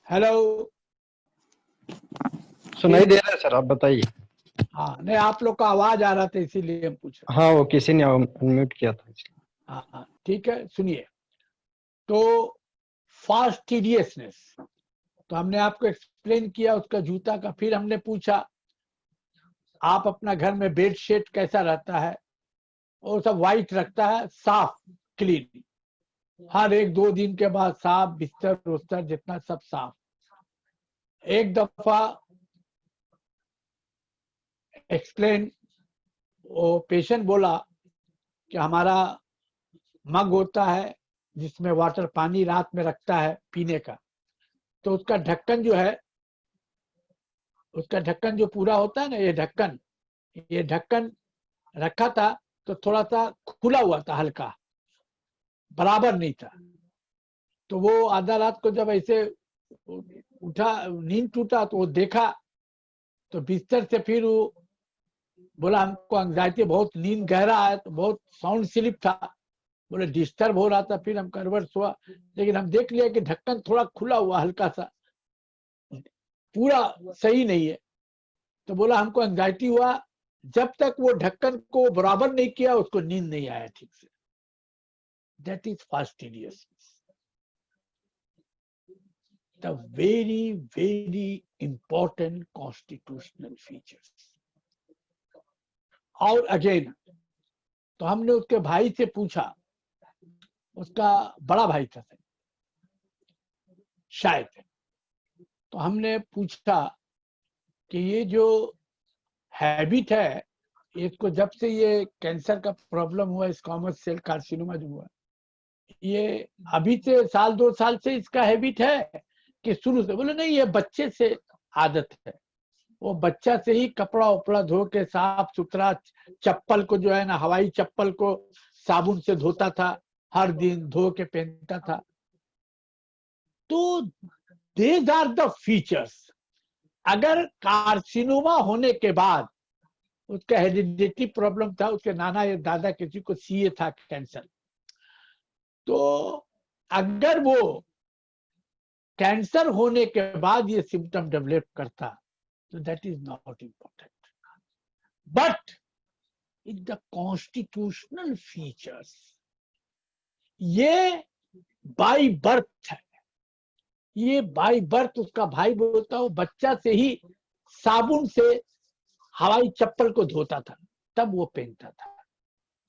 E: हेलो,
D: सुनाई दे रहा है सर, आप बताइए।
E: हाँ नहीं, आप लोग का आवाज आ रहा था इसीलिए हम पूछ रहे।
D: हाँ, वो किसी ने अनम्यूट किया था।
E: हाँ हाँ ठीक है, सुनिए। तो फास्टिडियसनेस, तो हमने आपको एक्सप्लेन किया उसका जूता का। फिर हमने पूछा आप अपना घर में बेडशीट कैसा रहता है? और सब व्हाइट रखता है, साफ, क्लीन, हर एक दो दिन के बाद साफ, बिस्तर उस्तर जितना सब साफ। एक दफा एक्सप्लेन, वो पेशेंट बोला कि हमारा मग होता है जिसमें वाटर, पानी रात में रखता है पीने का, तो उसका ढक्कन जो है, उसका ढक्कन जो पूरा होता है ना, ये ढक्कन रखा था तो थोड़ा सा खुला हुआ था, हल्का, बराबर नहीं था। तो वो आधा रात को जब ऐसे उठा, नींद टूटा, तो वो देखा, तो बिस्तर से फिर वो बोला हमको एंजाइटी, बहुत नींद गहरा है, तो बहुत साउंड स्लिप था, बोले डिस्टर्ब हो रहा था। फिर हम करवट सोआ, लेकिन हम देख लिया कि ढक्कन थोड़ा खुला हुआ, हल्का सा, पूरा सही नहीं है। तो बोला हमको एंजाइटी हुआ, जब तक वो ढक्कन को बराबर नहीं किया उसको नींद नहीं आया ठीक से। That is fastidiousness, the very very important constitutional features. और अगेन, तो हमने उसके भाई से पूछा, उसका बड़ा भाई था शायद, तो हमने पूछा कि ये जो हैबिट है, इसको जब से ये कैंसर का प्रॉब्लम हुआ, स्क्वामस सेल कार्सिनोमा जो हुआ, ये अभी से साल दो साल से इसका हैबिट है कि शुरू से? बोले नहीं, ये बच्चे से आदत है। वो बच्चा से ही कपड़ा उपड़ा धो के साफ सुथरा, चप्पल को जो है ना, हवाई चप्पल को साबुन से धोता था, हर दिन धो के पहनता था। तो these are the features. अगर कार्सिनोमा होने के बाद उसका हेरिडिटी प्रॉब्लम था, उसके नाना या दादा किसी को सीए था कैंसर, तो अगर वो कैंसर होने के बाद ये सिम्टम डेवलप करता तो that is not important. But in the constitutional features, ये बाय बर्थ है. ये बाय बर्थ उसका भाई बोलता हो बच्चा से ही साबुन से हवाई चप्पल को धोता था, तब वो पहनता था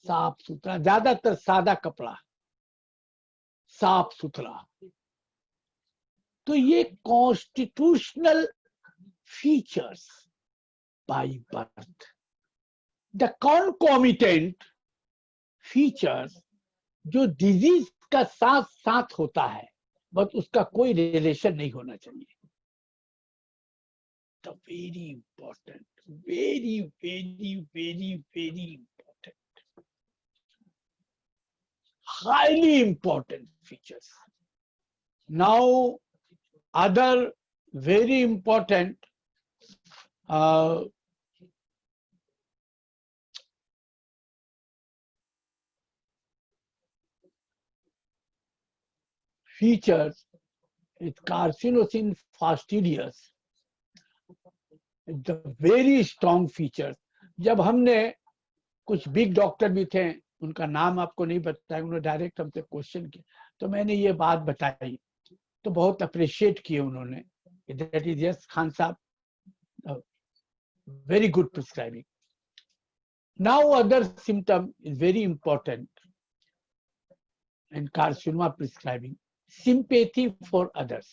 E: साफ सुथरा, ज्यादातर सादा कपड़ा, साफ सुथरा. तो ये constitutional features by birth. The concomitant features जो डिजीज का साथ साथ होता है, बट उसका कोई रिलेशन नहीं होना चाहिए. The very important, very very very very important, highly important features. Now, other very important features is carcinosin fastidious. The very strong features. जब हमने कुछ बिग डॉक्टर भी थे, उनका नाम आपको नहीं बताया, उन्होंने डायरेक्ट हमसे क्वेश्चन किया, तो मैंने ये बात बताई, तो बहुत अप्रिशिएट किए उन्होंने. दैट इज यस खान साहब, very good prescribing. Now other symptom is very important in carcinoma prescribing. Sympathy for others.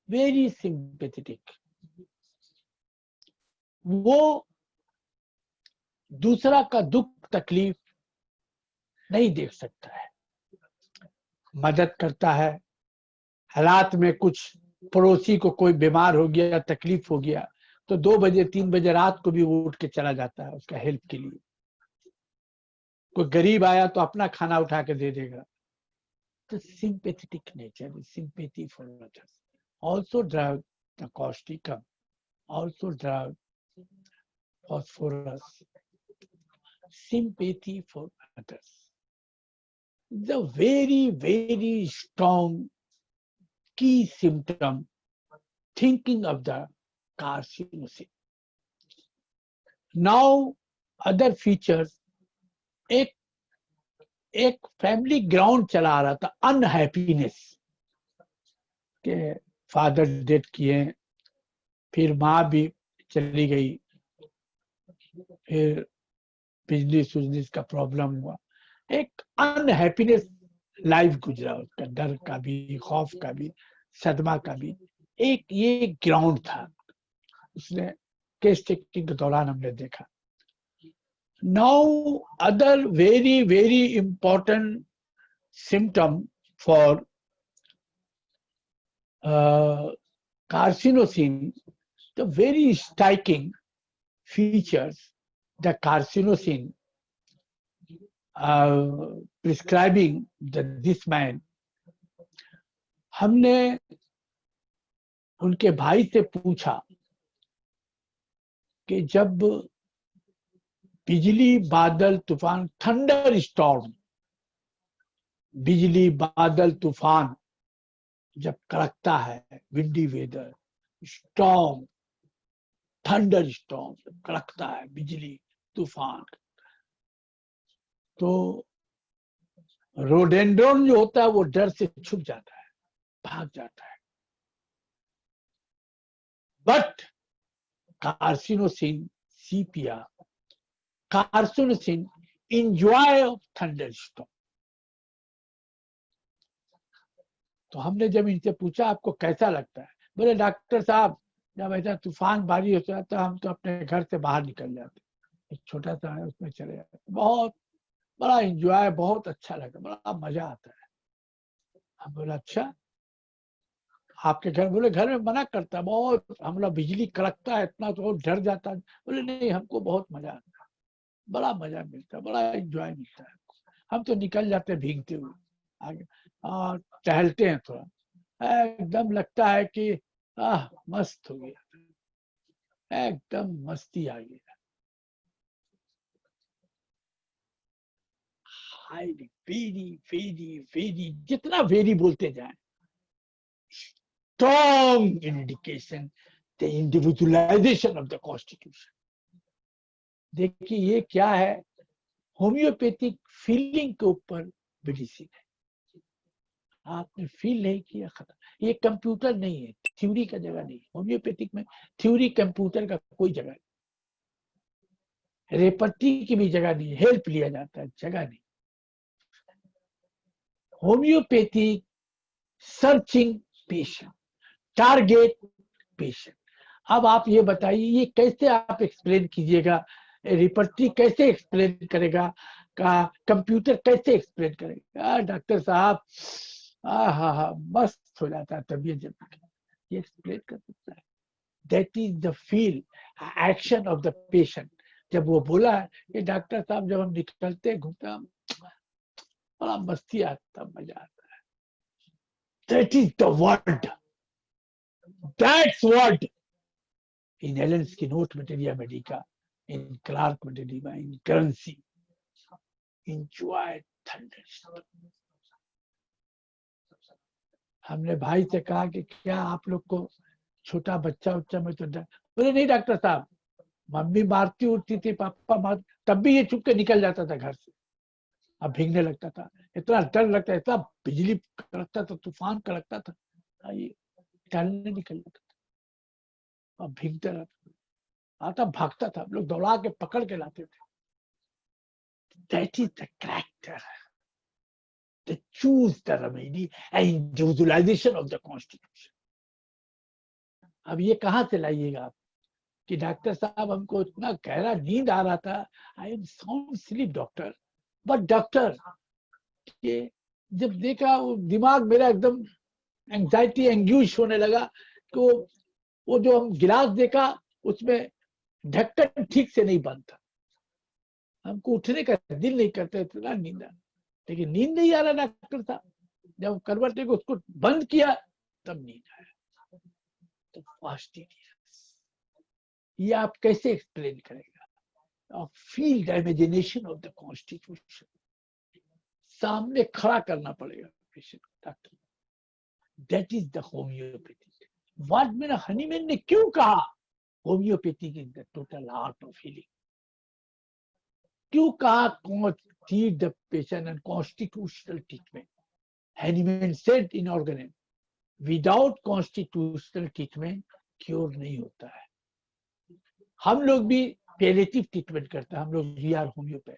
E: Very sympathetic. वो दूसरा का दुख तकलीफ नहीं देख सकता है, मदद करता है. हालात में कुछ पड़ोसी को कोई बीमार हो गया, तकलीफ हो गया, तो 2 बजे 3 बजे रात को भी वो उठ के चला जाता है उसका हेल्प के लिए. कोई गरीब आया तो अपना खाना उठा के दे देगा. तो sympathetic nature, sympathy for others. Also drug the Causticum, also drug phosphorus, sympathy for others. The very very strong key symptom thinking of the carcinosin. Now other features, एक फैमिली ग्राउंड चला रहा था, अनहैप्पीनेस के father death किए, फिर माँ भी चली गई, फिर बिजनेस का प्रॉब्लम हुआ, एक अनहैप्पीनेस लाइफ गुजरा उसका, डर का भी, खौफ का भी, सदमा का भी. एक ये ग्राउंड था, उसने केस टेकिंग के दौरान हमने देखा. Now other very very important symptom for carcinosin, the very striking features, the carcinosin prescribing this man. हमने उनके भाई से पूछा कि जब बिजली बादल तूफान, थंडर स्टॉर्म, बिजली बादल तूफान जब कड़कता है, windy weather, storm, thunder storm कड़कता है, बिजली तूफान, तो रोडेंड्रॉन जो होता है वो डर से छुप जाता है, भाग जाता है. But carcinosin sepia, carcinosin enjoy of thunder storm. तो हमने जब इनसे पूछा आपको कैसा लगता है, बोले डॉक्टर साहब जब ऐसा तूफान बारिश होता है तो हम तो अपने घर से बाहर निकल जाते, एक छोटा सा है उसमें चले जाते, बहुत बड़ा एंजॉय, बहुत अच्छा लगता, बड़ा मजा आता है. हम बोला अच्छा आपके घर, बोले घर में मना करता है, बहुत हम लोग बिजली कड़कता है इतना तो डर जाता है. बोले नहीं हमको बहुत मजा आता है, बड़ा मजा मिलता है, बड़ा एंजॉय मिलता है, हम तो निकल जाते हैं भीगते हुए आगे और टहलते हैं थोड़ा. एकदम लगता है कि मस्त हो गया, एकदम मस्ती आ गई। हाईली वेरी वेरी वेरी, जितना वेरी बोलते जाए, strong indication the individualisation of the constitution. देखिए ये क्या है, होम्योपैथिक फीलिंग के ऊपर मेडिसिन है। आपने फील नहीं किया, खत्म। ये कंप्यूटर नहीं है, थ्योरी का जगह नहीं। होम्योपैथिक में थ्योरी कंप्यूटर का कोई जगह नहीं, रेपट्टी की भी जगह नहीं, हेल्प लिया जाता है, जगह नहीं। Homeopathic searching patient, target patient. अब आप ये बताइए, ये कैसे आप एक्सप्लेन कीजिएगा, रिपर्टी कैसे एक्सप्लेन करेगा, का कंप्यूटर कैसे एक्सप्लेन करेगा? डॉक्टर साहब हा मस्त हो जाता है तबीयत जब ये एक्सप्लेन कर सकता है। That is the feel action of the patient. जब वो बोला है कि डॉक्टर साहब जब हम निकलते घूमते बड़ा मस्ती आता, मजा आता है। That is the word, that's word in Allen's keynote materia medica, in Clark materia, in currency. Enjoy thunderstorm. हमने भाई से कहा कि क्या आप लोग को छोटा बच्चा उच्चा में तो डर? बोले नहीं डॉक्टर साहब, मम्मी मारती उठती थी, पापा मार, तब भी ये चुप के निकल जाता था घर से। अब भीगने लगता था, इतना डर लगता, इतना बिजली कड़कता था, तूफान कड़कता था, ये टहलने निकल जाता था, अब भीगते रहता, आता भागता था, लोग दौड़ा के पकड़ के लाते थे। That is the character, the choose the remedy and individualization of the constitution. अब ये कहाँ से लाइएगा आप कि डॉक्टर साहब हमको इतना गहरा नींद आ रहा था, I am sound sleep doctor, but doctor ये जब देखा वो दिमाग मेरा एकदम एंजाइटी एंग्यूश होने लगा कि वो जो हम गिलास देखा उसमें ढक्कन ठीक से नहीं बंद था, हमको उठने का दिल नहीं करता, इतना नींद आ, लेकिन नींद नहीं आ रहा डॉक्टर साहब। जब करवट को उसको बंद किया तब नींद आया। तो फास्टिडियस, ये आप कैसे एक्सप्लेन करेगा? Feel the imagination of the constitution, सामने खड़ा करना पड़ेगा patient doctor. That is the homeopathy. What मेरा हनीमैन ने क्यों कहा homeopathic is the total art of healing? क्यों कहा treat the patient and constitutional treatment? Hahnemann said in Organon, without constitutional treatment cure नहीं होता है। हम लोग भी पैलेटिव ट्रीटमेंट करते हैं, हम लोग we are homoeopath,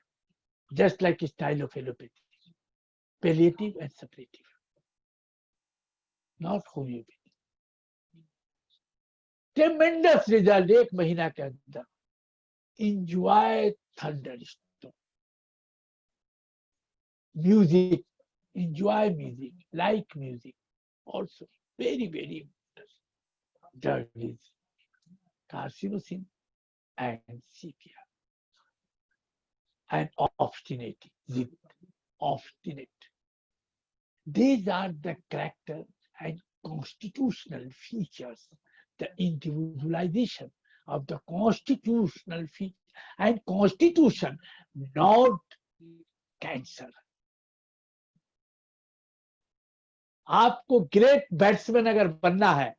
E: just like style of allopathy, palliative and separative, not homoeopathy. Tremendous result 1 महीना के अंदर। Enjoy thunderstorm, music, enjoy music, like music, also very very important. Drug is carcinosin and sepia and obstinate, obstinate. These are the character and constitutional features, the individualization of the constitutional feature and constitution, not cancer. आपको great batsman अगर बनना है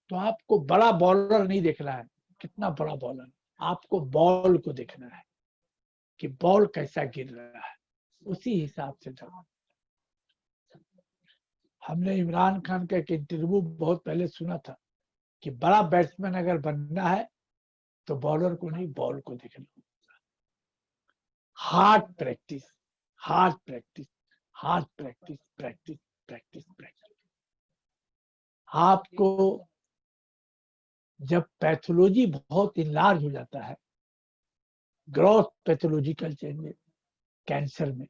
E: तो आपको बड़ा bowler नहीं देखना है, कितना बड़ा बॉलर, आपको बॉल को देखना है कि बॉल कैसा गिर रहा है, उसी हिसाब से जाओ। हमने इमरान खान का एक इंटरव्यू बहुत पहले सुना था कि बड़ा बैट्समैन अगर बनना है तो बॉलर को नहीं, बॉल को देखना होगा। Hard practice, hard practice, hard practice, practice practice practice. आपको जब पैथोलॉजी बहुत इनलार्ज हो जाता है, ग्रॉस पैथोलॉजिकल चेंज कैंसर में,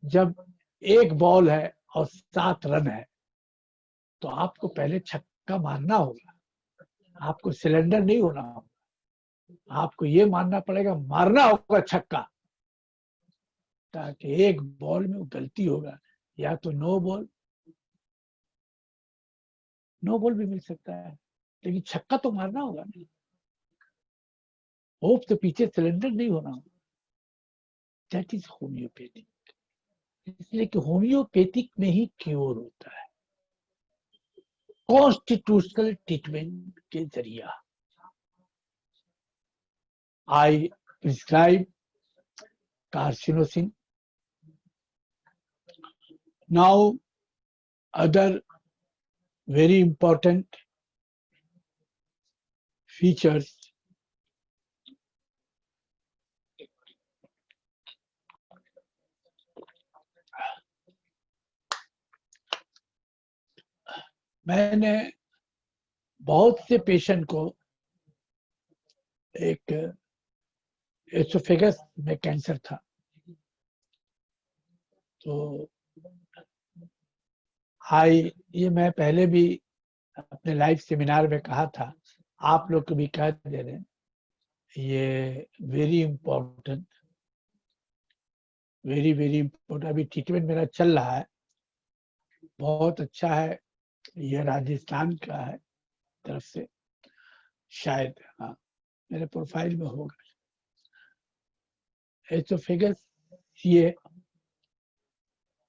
E: जब 1 बॉल है और 7 रन है तो आपको पहले छक्का मारना होगा, आपको सिलेंडर नहीं होना होगा, आपको ये मानना पड़ेगा, मारना होगा छक्का, ताकि 1 बॉल में गलती होगा, या तो 9 बॉल नो बॉल भी मिल सकता है, लेकिन छक्का तो मारना होगा ना, होप तो पीछे सिलेंडर नहीं होना होगा। That is homeopathic. इसलिए कि होम्योपैथिक में ही क्योर होता है, कॉन्स्टिट्यूशनल ट्रीटमेंट के जरिया। आई prescribe carcinosine. Now, other very important features. मैंने बहुत से पेशेंट को एक एसोफेगस में कैंसर था, तो ये मैं पहले भी अपने लाइव सेमिनार में कहा था, आप लोग को भी कह दे रहे हैं, ये very important, very very important. अभी ट्रीटमेंट मेरा चल रहा है, बहुत अच्छा है। ये राजस्थान का है तरफ से, शायद हाँ मेरे प्रोफाइल में होगा। एसोफेगस ये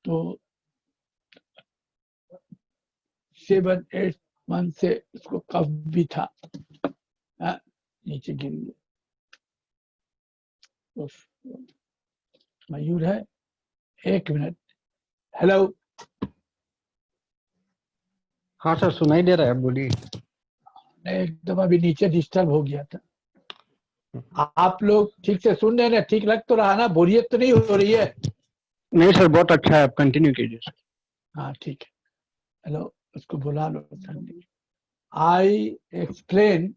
E: तो 7-8 मंथ से उसको कफ भी था, नीचे गिर गया। मयूर है, 1 मिनट। हेलो।
D: हाँ सर, सुनाई दे रहा है, बोलिए।
E: एकदम अभी नीचे डिस्टर्ब हो गया था। आप लोग ठीक से सुन रहे हैं ना? ठीक लग तो रहा ना? बोरियत तो नहीं हो रही है?
D: नहीं सर, बहुत अच्छा है, आप कंटिन्यू कीजिए सर।
E: हाँ ठीक है। हेलो, उसको बुला लो। I explain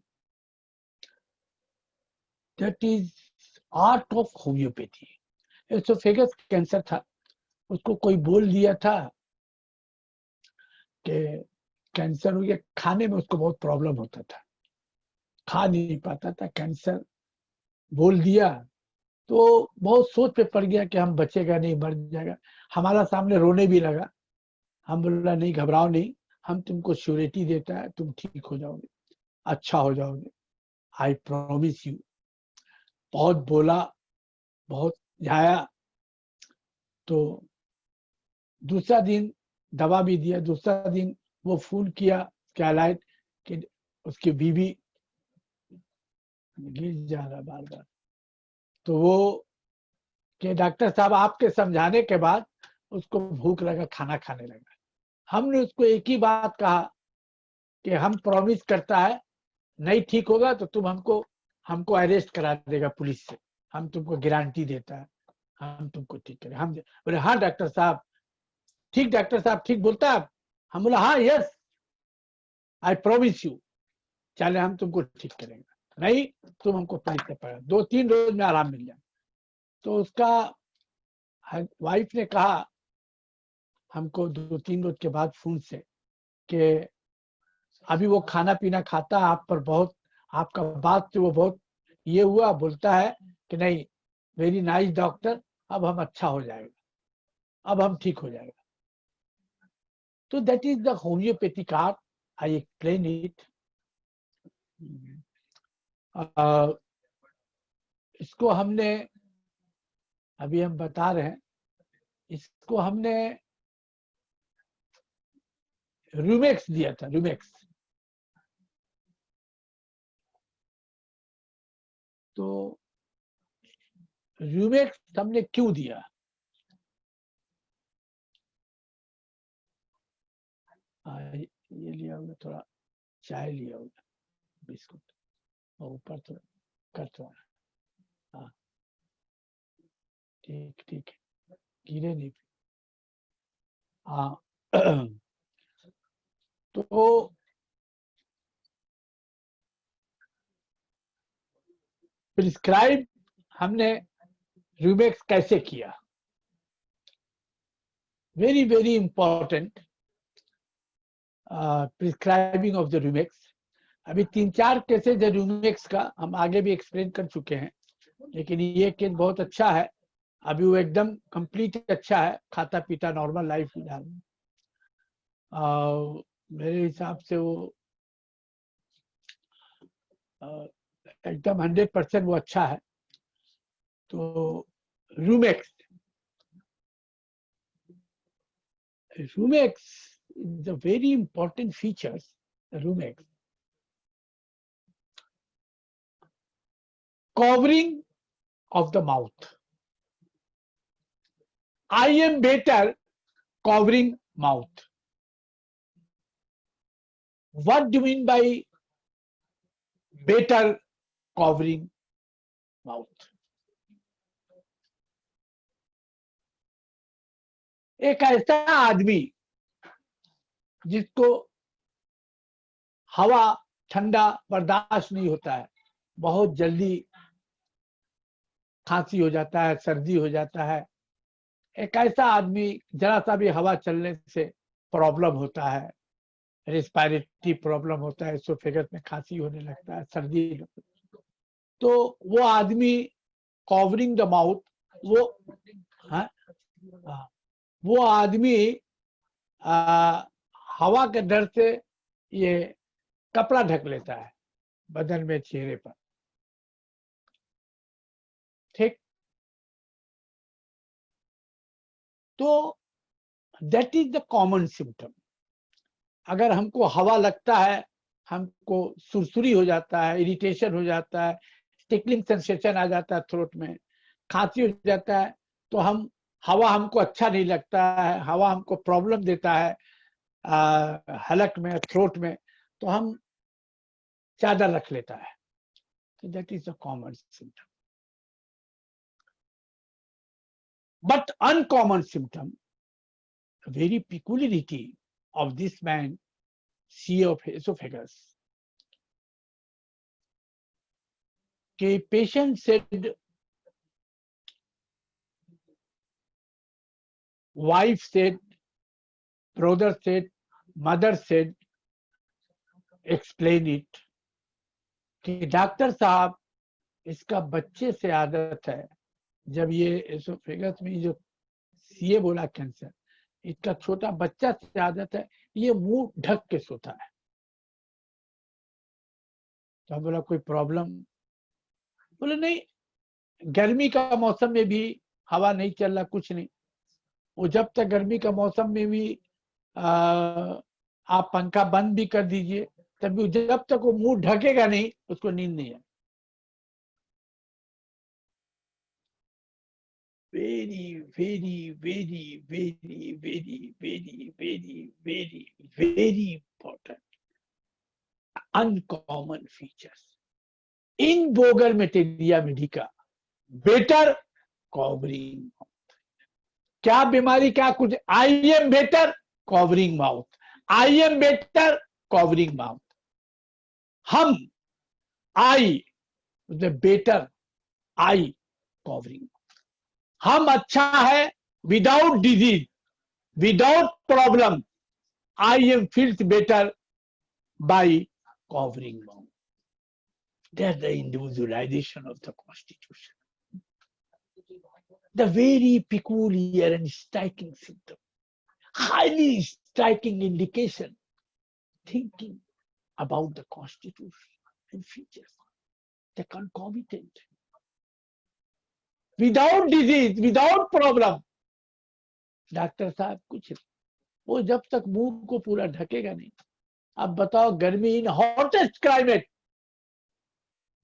E: that is art of homeopathy. Oesophagus cancer था, उसको कोई बोल दिया था कि कैंसर हो गया। खाने में उसको बहुत प्रॉब्लम होता था, खा नहीं पाता था। कैंसर बोल दिया तो बहुत सोच पे पड़ गया कि हम बचेगा नहीं, मर जाएगा। हमारा सामने रोने भी लगा। हम बोला नहीं, घबराओ नहीं, हम तुमको श्योरिटी देता है, तुम ठीक हो जाओगे, अच्छा हो जाओगे, आई प्रॉमिस यू। बहुत बोला, बहुत जाया। तो दूसरा दिन दवा भी दिया। दूसरा दिन वो फोन किया कैलाइट कि उसकी बीवी गिर जा रहा बार बार। तो वो कि डॉक्टर साहब आपके समझाने के बाद उसको भूख लगा, खाना खाने लगा। हमने उसको एक ही बात कहा कि हम प्रॉमिस करता है, नहीं ठीक होगा तो तुम हमको अरेस्ट करा देगा पुलिस से, हम तुमको गारंटी देता है, हम तुमको ठीक करें। हम बोले हाँ डॉक्टर साहब ठीक, डॉक्टर साहब ठीक बोलता है। हम बोला हाँ यस, आई प्रॉमिस यू, चले हम तुमको ठीक करेंगे, नहीं तुम हमको पुलिस से पकड़ा, 2-3 रोज में आराम मिल जाए। तो उसका वाइफ ने कहा हमको 2-3 रोज के बाद फोन से कि अभी वो खाना पीना खाता है, आप पर बहुत, आपका बात से वो बहुत ये हुआ, बोलता है कि नहीं वेरी नाइस डॉक्टर, अब हम अच्छा हो जाएगा, अब हम ठीक हो जाएगा। तो that is the homeopathic art, I explain it. इसको हमने, अभी हम बता रहे हैं, इसको हमने रूमेक्स दिया था, रूमेक्स। तो रूमेक्स हमने क्यों दिया? ये लिया होगा, थोड़ा चाय लिया होगा, बिस्कुट, और ऊपर थोड़ा कर थोड़ा, हाँ ठीक ठीक है, गिरे नहीं। हाँ तो प्रिस्क्राइब हमने रूमेक्स कैसे किया? Very very important prescribing of the Rumex. अभी 3-4 केसेज है रूमेक्स का, हम आगे भी एक्सप्लेन कर चुके हैं, लेकिन ये केस बहुत अच्छा है। अभी वो एकदम कंप्लीट अच्छा है, खाता पीता नॉर्मल लाइफ जी रहा है। मेरे हिसाब से वो एकदम 100% वो अच्छा है। तो Romex is a very important features. Rumex covering of the mouth. I am better covering mouth. What do you mean by better covering mouth? एक ऐसा आदमी जिसको हवा ठंडा बर्दाश्त नहीं होता है, बहुत जल्दी खांसी हो जाता है, सर्दी हो जाता है, एक ऐसा आदमी जरा सा भी हवा चलने से प्रॉब्लम होता है, रेस्पिरेटरी प्रॉब्लम होता है, एसोफेगस में खांसी होने लगता है, सर्दी, तो वो आदमी कवरिंग द माउथ, वो आदमी हवा के डर से ये कपड़ा ढक लेता है बदन में, चेहरे पर, ठीक। तो that is the common symptom. अगर हमको हवा लगता है, हमको सुरसुरी हो जाता है, इरिटेशन हो जाता है, टिकलिंग सेंसेशन आ जाता है थ्रोट में, खांसी हो जाता है, तो हम हवा हमको अच्छा नहीं लगता है, हवा हमको प्रॉब्लम देता है हलक में, थ्रोट में, तो हम चादर रख लेता है। तो that is a common symptom. But uncommon symptom, very peculiarity of this man, C of esophagus. The patient said, wife said, brother said, mother said, explain it, कि डॉक्टर साहब इसका बच्चे से आदत है, जब ये एसोफेगस में जो सीए बोला कैंसर, इसका छोटा बच्चा से आदत है, ये मुंह ढक के सोता है। तो बोला कोई प्रॉब्लम? बोले नहीं, गर्मी का मौसम में भी हवा नहीं चल रहा, कुछ नहीं, वो जब तक गर्मी का मौसम में भी आप पंखा बंद भी कर दीजिए, तभी जब तक वो मुंह ढकेगा नहीं, उसको नींद नहीं है। very, very, very, very, very, very, very, very, very important uncommon features in Boger Materia Medica. Better covering mouth. क्या बीमारी, क्या कुछ? I am better covering mouth. I am better covering mouth. हम I the better I covering. हम अच्छा है without disease, without problem, I am feels better bye covering mouth. That's the individualisation of the constitution, the very peculiar and striking symptom, highly striking indication, thinking about the constitution and features, the concomitant. Without disease, without problem, doctor साहब कुछ नहीं, वो जब तक मुंह को पूरा ढकेगा नहीं। अब बताओ, गर्मी इन हॉटेस्ट क्लाइमेट,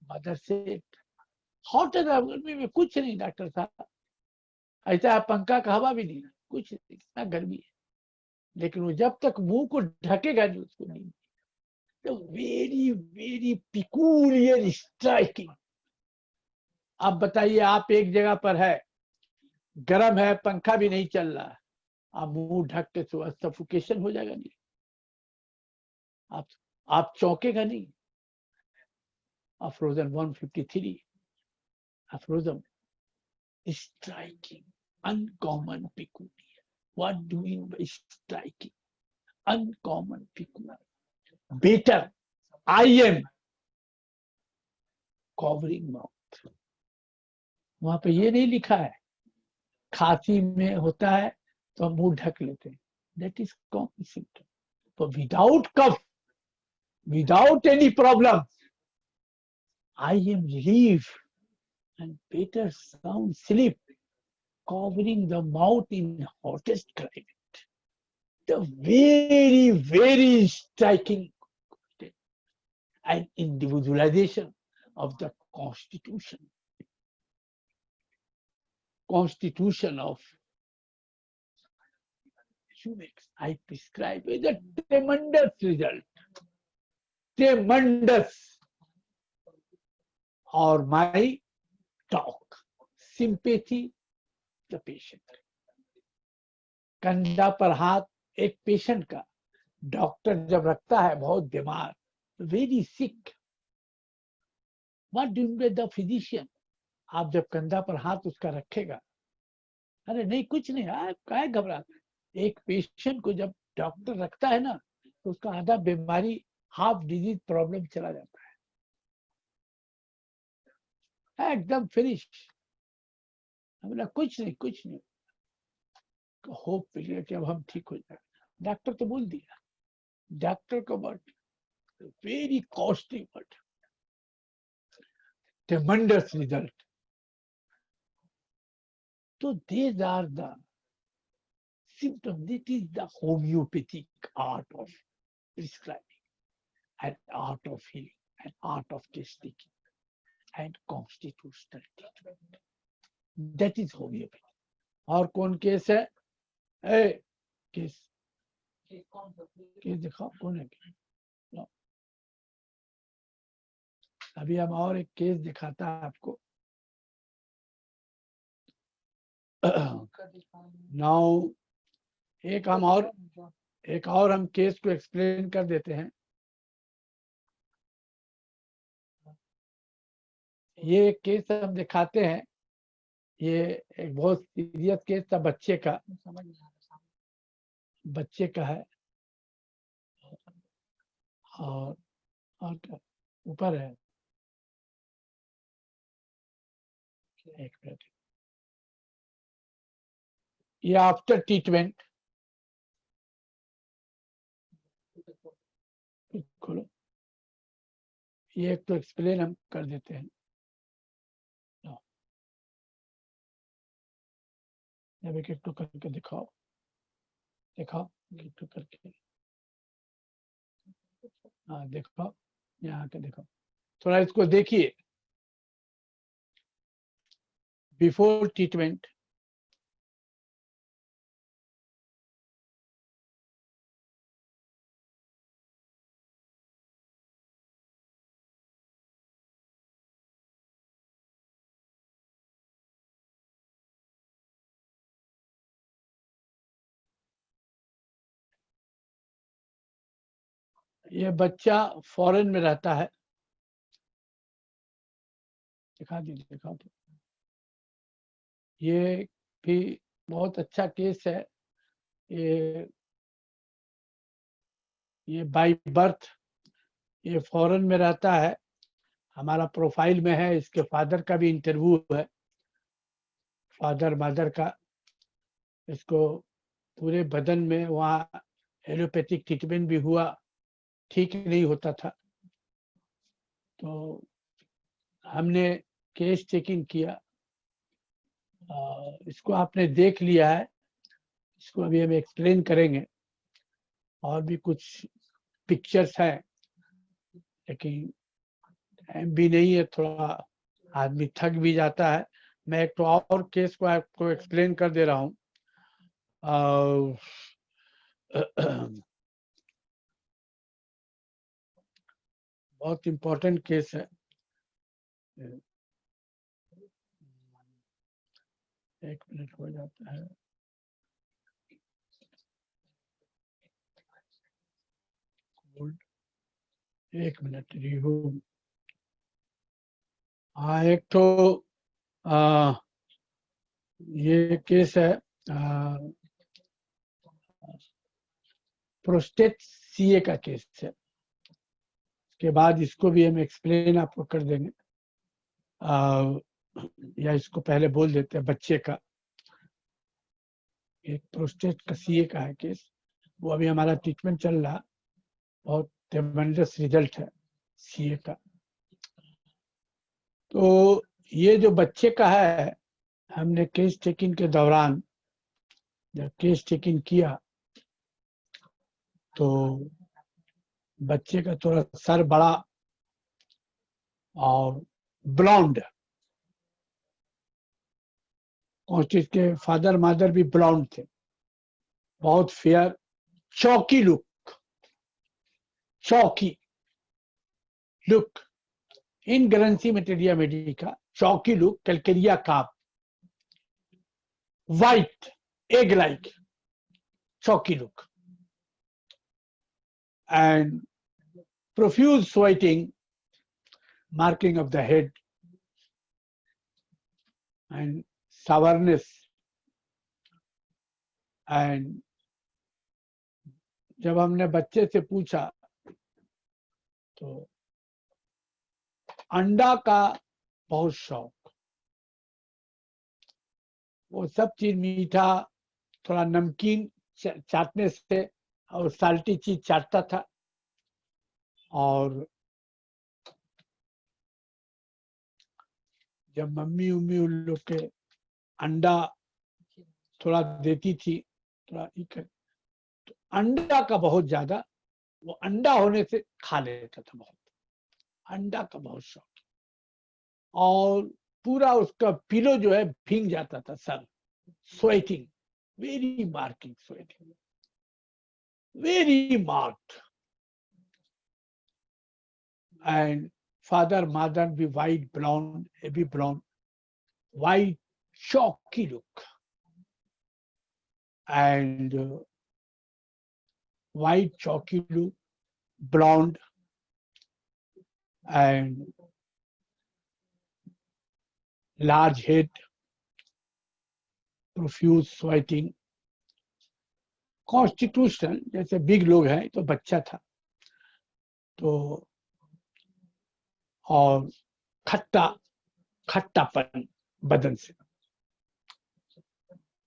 E: मदर से हॉटेस्ट गर्मी में कुछ नहीं डॉक्टर साहब, ऐसा पंखा का हवा भी नहीं, कुछ नहीं, इतना गर्मी है, लेकिन वो जब तक मुंह को ढकेगा नहीं, उसको नहीं। तो वेरी वेरी पिकूलियर स्ट्राइकिंग। आप बताइए, आप एक जगह पर है, गर्म है, पंखा भी नहीं चल रहा, आप मुंह ढक के तो सफोकेशन हो जाएगा नहीं, आप चौंकेगा नहीं। Aphorism 153, aphorism striking, uncommon peculiar. What do mean by striking, uncommon peculiar, better, I am covering mouth. वहां पे ये नहीं लिखा है खांसी में होता है तो हम मुंह ढक लेते हैं, that is common symptom. But without cough, without any problem, I am relieved and better sound sleep, covering the mouth in hottest climate. The very, very striking and individualization of the constitution. Constitution of Sumex I prescribe with a tremendous result. Tremendous. Or my talk, sympathy, the patient. कंधा पर हाथ एक patient का doctor जब रखता है बहुत बीमार, very sick, what do with the physician, आप जब कंधा पर हाथ उसका रखेगा, अरे नहीं कुछ नहीं, आप काहे घबरा, एक पेशेंट को जब डॉक्टर रखता है ना तो उसका आधा बीमारी हाफ डिजीज प्रॉब्लम चला जाता है, एकदम फिनिश। बोला कुछ नहीं होप मिलेगा कि अब हम ठीक हो जाए। डॉक्टर तो बोल दिया, डॉक्टर का word very costly word, ट्रेमेंडस result. So these are the symptoms. This is the homeopathic art of prescribing, and art of healing, and art of case taking, and constitutional treatment. That is homeopathy. और कौन case है? Case दिखाओ कौन है? अभी हम और एक केस दिखाता है आपको। नाउ एक और हम केस को एक्सप्लेन कर देते हैं। ये केस हम दिखाते हैं, ये एक बहुत सीरियस केस था बच्चे का है, और क्या ऊपर है, एक मिनट, ये आफ्टर ट्रीटमेंट, खोलो, ये एक तो एक्सप्लेन हम कर देते हैं। जब एक तो करके दिखाओ एक तो करके, हाँ देखो, यहाँ के देखो, थोड़ा इसको देखिए। बिफोर ट्रीटमेंट, ये बच्चा फॉरेन में रहता है, दिखा दो। ये भी बहुत अच्छा केस है। ये बाय बर्थ ये फॉरेन में रहता है, हमारा प्रोफाइल में है, इसके फादर का भी इंटरव्यू है, फादर मदर का। इसको पूरे बदन में वहाँ एलोपैथिक ट्रीटमेंट भी हुआ, ठीक नहीं होता था, तो हमने केस चेकिंग किया। इसको आपने देख लिया है, इसको अभी हम एक्सप्लेन करेंगे, और भी कुछ पिक्चर्स हैं, लेकिन टाइम भी नहीं है, थोड़ा आदमी थक भी जाता है। मैं एक तो और केस को आपको एक्सप्लेन कर दे रहा हूँ। बहुत इम्पोर्टेंट केस है। एक मिनट हो जाता है। एक मिनट रिव्यू। हाँ, एक तो ये केस है प्रोस्टेट सीए का केस है। के बाद इसको भी हम एक्सप्लेन आपको कर देंगे, या इसको पहले बोल देते हैं। बच्चे का एक प्रोस्टेट का सीए का है केस, वो अभी हमारा ट्रीटमेंट चल रहा। बहुत ट्रेमेंडस रिजल्ट है सीए का। तो ये जो बच्चे का है, हमने केस टेकिंग के दौरान जब केस टेकिंग किया तो बच्चे का थोड़ा सर बड़ा और ब्लॉन्ड, कॉन्स्टिस के फादर मदर भी ब्लॉन्ड थे, बहुत फेयर, चौकी लुक इन ग्रंथी मेटेरिया मेडिका, चौकी look, Calcarea cup, white egg like chalky look, and profuse sweating, marking of the head, and sourness, and जब हमने बच्चे से पूछा तो अंडा का बहुत शौक, वो सब चीज मीठा, थोड़ा नमकीन चाटने से और साल्टी चीज चाटता था। और जब मम्मी उन लोग के अंडा थोड़ा देती थी, थोड़ा तो अंडा का बहुत ज्यादा, वो अंडा होने से खा लेता था, बहुत अंडा का बहुत शौक। और पूरा उसका पिलो जो है भीग जाता था sir, sweating, very marking sweating, very marked. And father mother भी white brown, heavy brown, white chalky look, and white chalky look, blonde, and large head, profuse sweating, constitutional, जैसे बिग लोग हैं तो बच्चा था तो, और खट्टापन बदन से।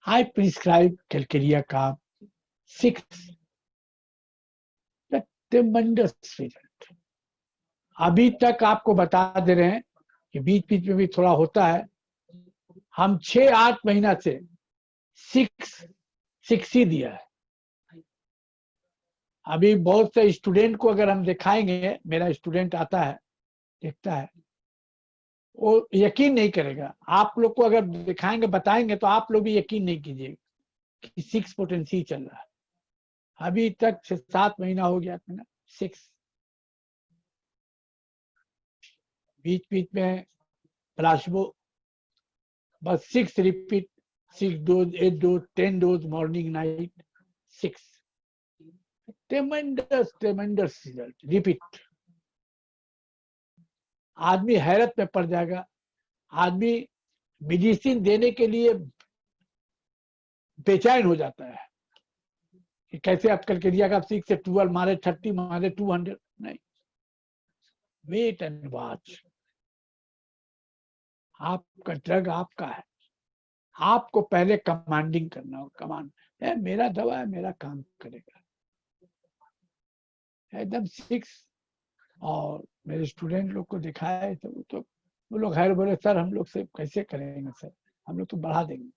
E: I prescribe Calcarea Carb 6, the tremendous result। अभी तक आपको बता दे रहे हैं कि बीच बीच में भी थोड़ा होता है, हम 6-8 महीना से 6 ही दिया है। अभी बहुत से स्टूडेंट को अगर हम दिखाएंगे, मेरा स्टूडेंट आता है देखता है, वो यकीन नहीं करेगा। आप लोग को अगर दिखाएंगे बताएंगे तो आप लोग भी यकीन नहीं कीजिएगा कि 6 पोटेंसी चल रहा है। अभी तक 6-7 महीना हो गया था ना, 6। बीच बीच में प्लासिबो, बस 6 repeat, 6 dose, 8 dose, 10 dose morning night, 6। ट्रेमेंडस result, repeat. आदमी हैरत में पड़ जाएगा, आदमी मेडिसिन देने के लिए बेचैन हो जाता है कि कैसे आप कैलकेरिया का 6 से 12 मारे, 30 मारे, 200 नहीं। Wait and watch. आपका ड्रग आपका है, आपको पहले कमांडिंग करना हो। कमांड है, मेरा दवा है, मेरा काम करेगा एकदम 6। और मेरे स्टूडेंट लोग को दिखाए तो वो लोग खैर बोले सर हम लोग से कैसे करेंगे सर, हम लोग तो बढ़ा देंगे।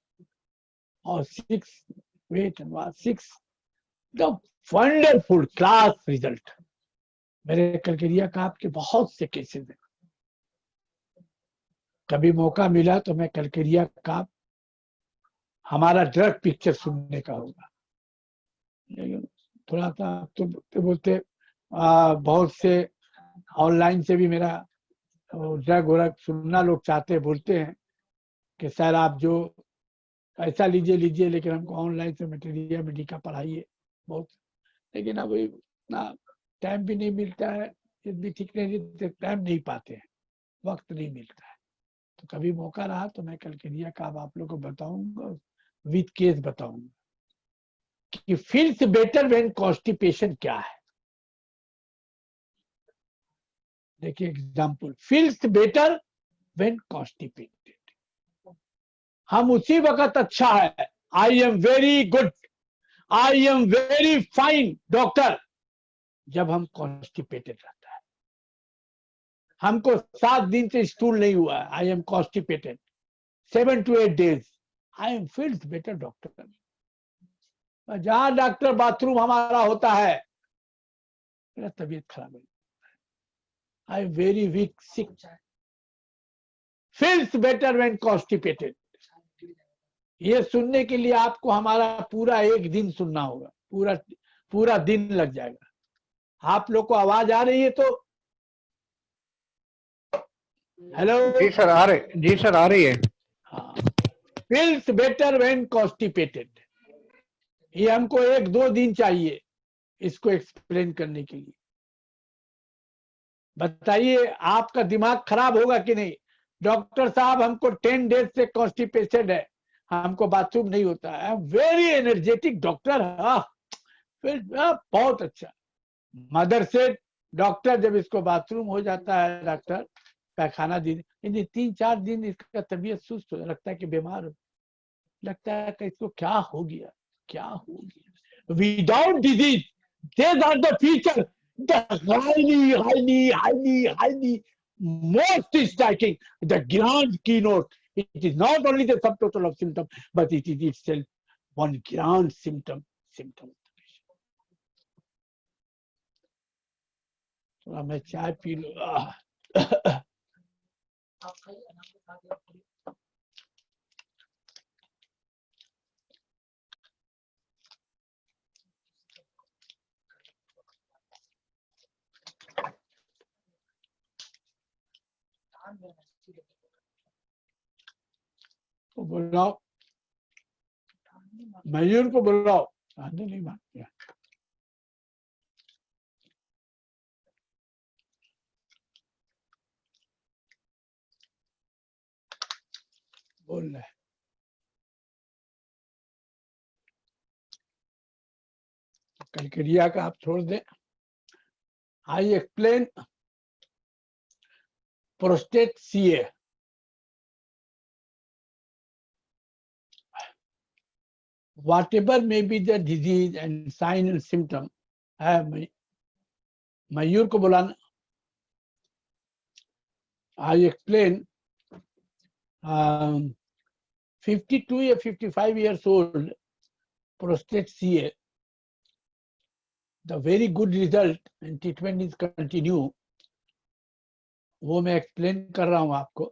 E: और 6 wait and watch, 6 the wonderful class result. मेरे कैलकेरिया का आपके बहुत से केसेस हैं। कभी मौका मिला तो मैं कैलकेरिया का हमारा ड्रग पिक्चर सुनने का होगा, लेकिन थोड़ा सा तो बोलते बहुत से ऑनलाइन से भी मेरा ड्रग वरग सुनना लोग चाहते, बोलते हैं कि सर आप जो पैसा लीजिए, लेकिन हमको ऑनलाइन से मटेरियल मेडिका पढ़ाइए बहुत। लेकिन अब इतना टाइम भी नहीं मिलता है, भी ठीक नहीं, टाइम नहीं पाते हैं, वक्त नहीं मिलता है। तो कभी मौका रहा तो मैं कैलकेरिया का आप लोग को बताऊंगा, विद केस बताऊंगा कि फील्स बेटर व्हेन कॉन्स्टिपेशन क्या है। देखिए example, feels better when constipated. हम उसी वक्त अच्छा है, I am very good, I am very fine doctor, जब हम कॉन्स्टिपेटेड रहता है। हमको 7 दिन से स्टूल नहीं हुआ, I am constipated, 7 to 8 days, I am feels better doctor. जहां डॉक्टर बाथरूम हमारा होता है, मेरा तबीयत खराब है, I am very weak, sick, feels better when constipated. ये सुनने के लिए आपको हमारा पूरा एक दिन सुनना होगा, पूरा दिन लग जाएगा। आप लोग को आवाज आ रही है तो हेलो?
D: जी सर आ रही है।
E: हाँ, फील्स बेटर व्हेन कॉन्स्टिपेटेड, ये हमको 1-2 दिन चाहिए इसको एक्सप्लेन करने के लिए। बताइए आपका दिमाग खराब होगा कि नहीं? डॉक्टर साहब हमको 10 डेज से कॉन्स्टिपेटेड है, हमको बाथरूम नहीं होता है, वेरी एनर्जेटिक डॉक्टर। फिर बहुत अच्छा। मदर से डॉक्टर जब इसको बाथरूम हो जाता है, डॉक्टर पैखाना दिन, 3-4 दिन इसका तबीयत सुस्त हो, लगता है कि बीमार हो, लगता है कि इसको क्या हो गया, क्या हो गया। Without disease, these are the features, the highly most striking, the grand keynote. It is not only the subtotal of symptom, but it is itself one grand symptom. थोड़ा मैं चाय पी लूं। तो बुलाओ, मयूर को बुलाओ। आने नहीं मानती है। बोल रहे कलकरिया का आप छोड़ दें। I explain prostate CA. Whatever may be the disease and sign and symptom, मयूर को बुलाना। I explain 52 या 55 years old prostate CA, the very good result and treatment is continue, वो मैं एक्सप्लेन कर रहा हूं आपको।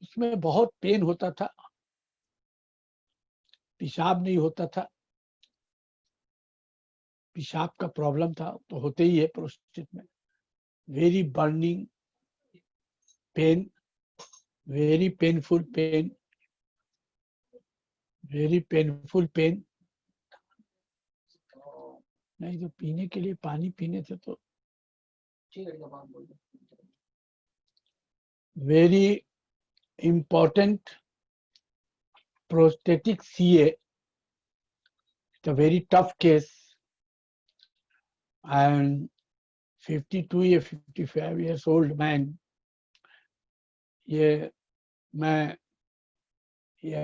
E: उसमें बहुत पेन होता था, पेशाब नहीं होता था, पेशाब का प्रॉब्लम था, तो होते ही है प्रोस्टेट में। Very burning pain, very painful pain, very painful pain. नहीं तो पीने के लिए पानी पीने थे तो very important prostatic CA, it's a very tough case, and 52 या 55 years old man, ये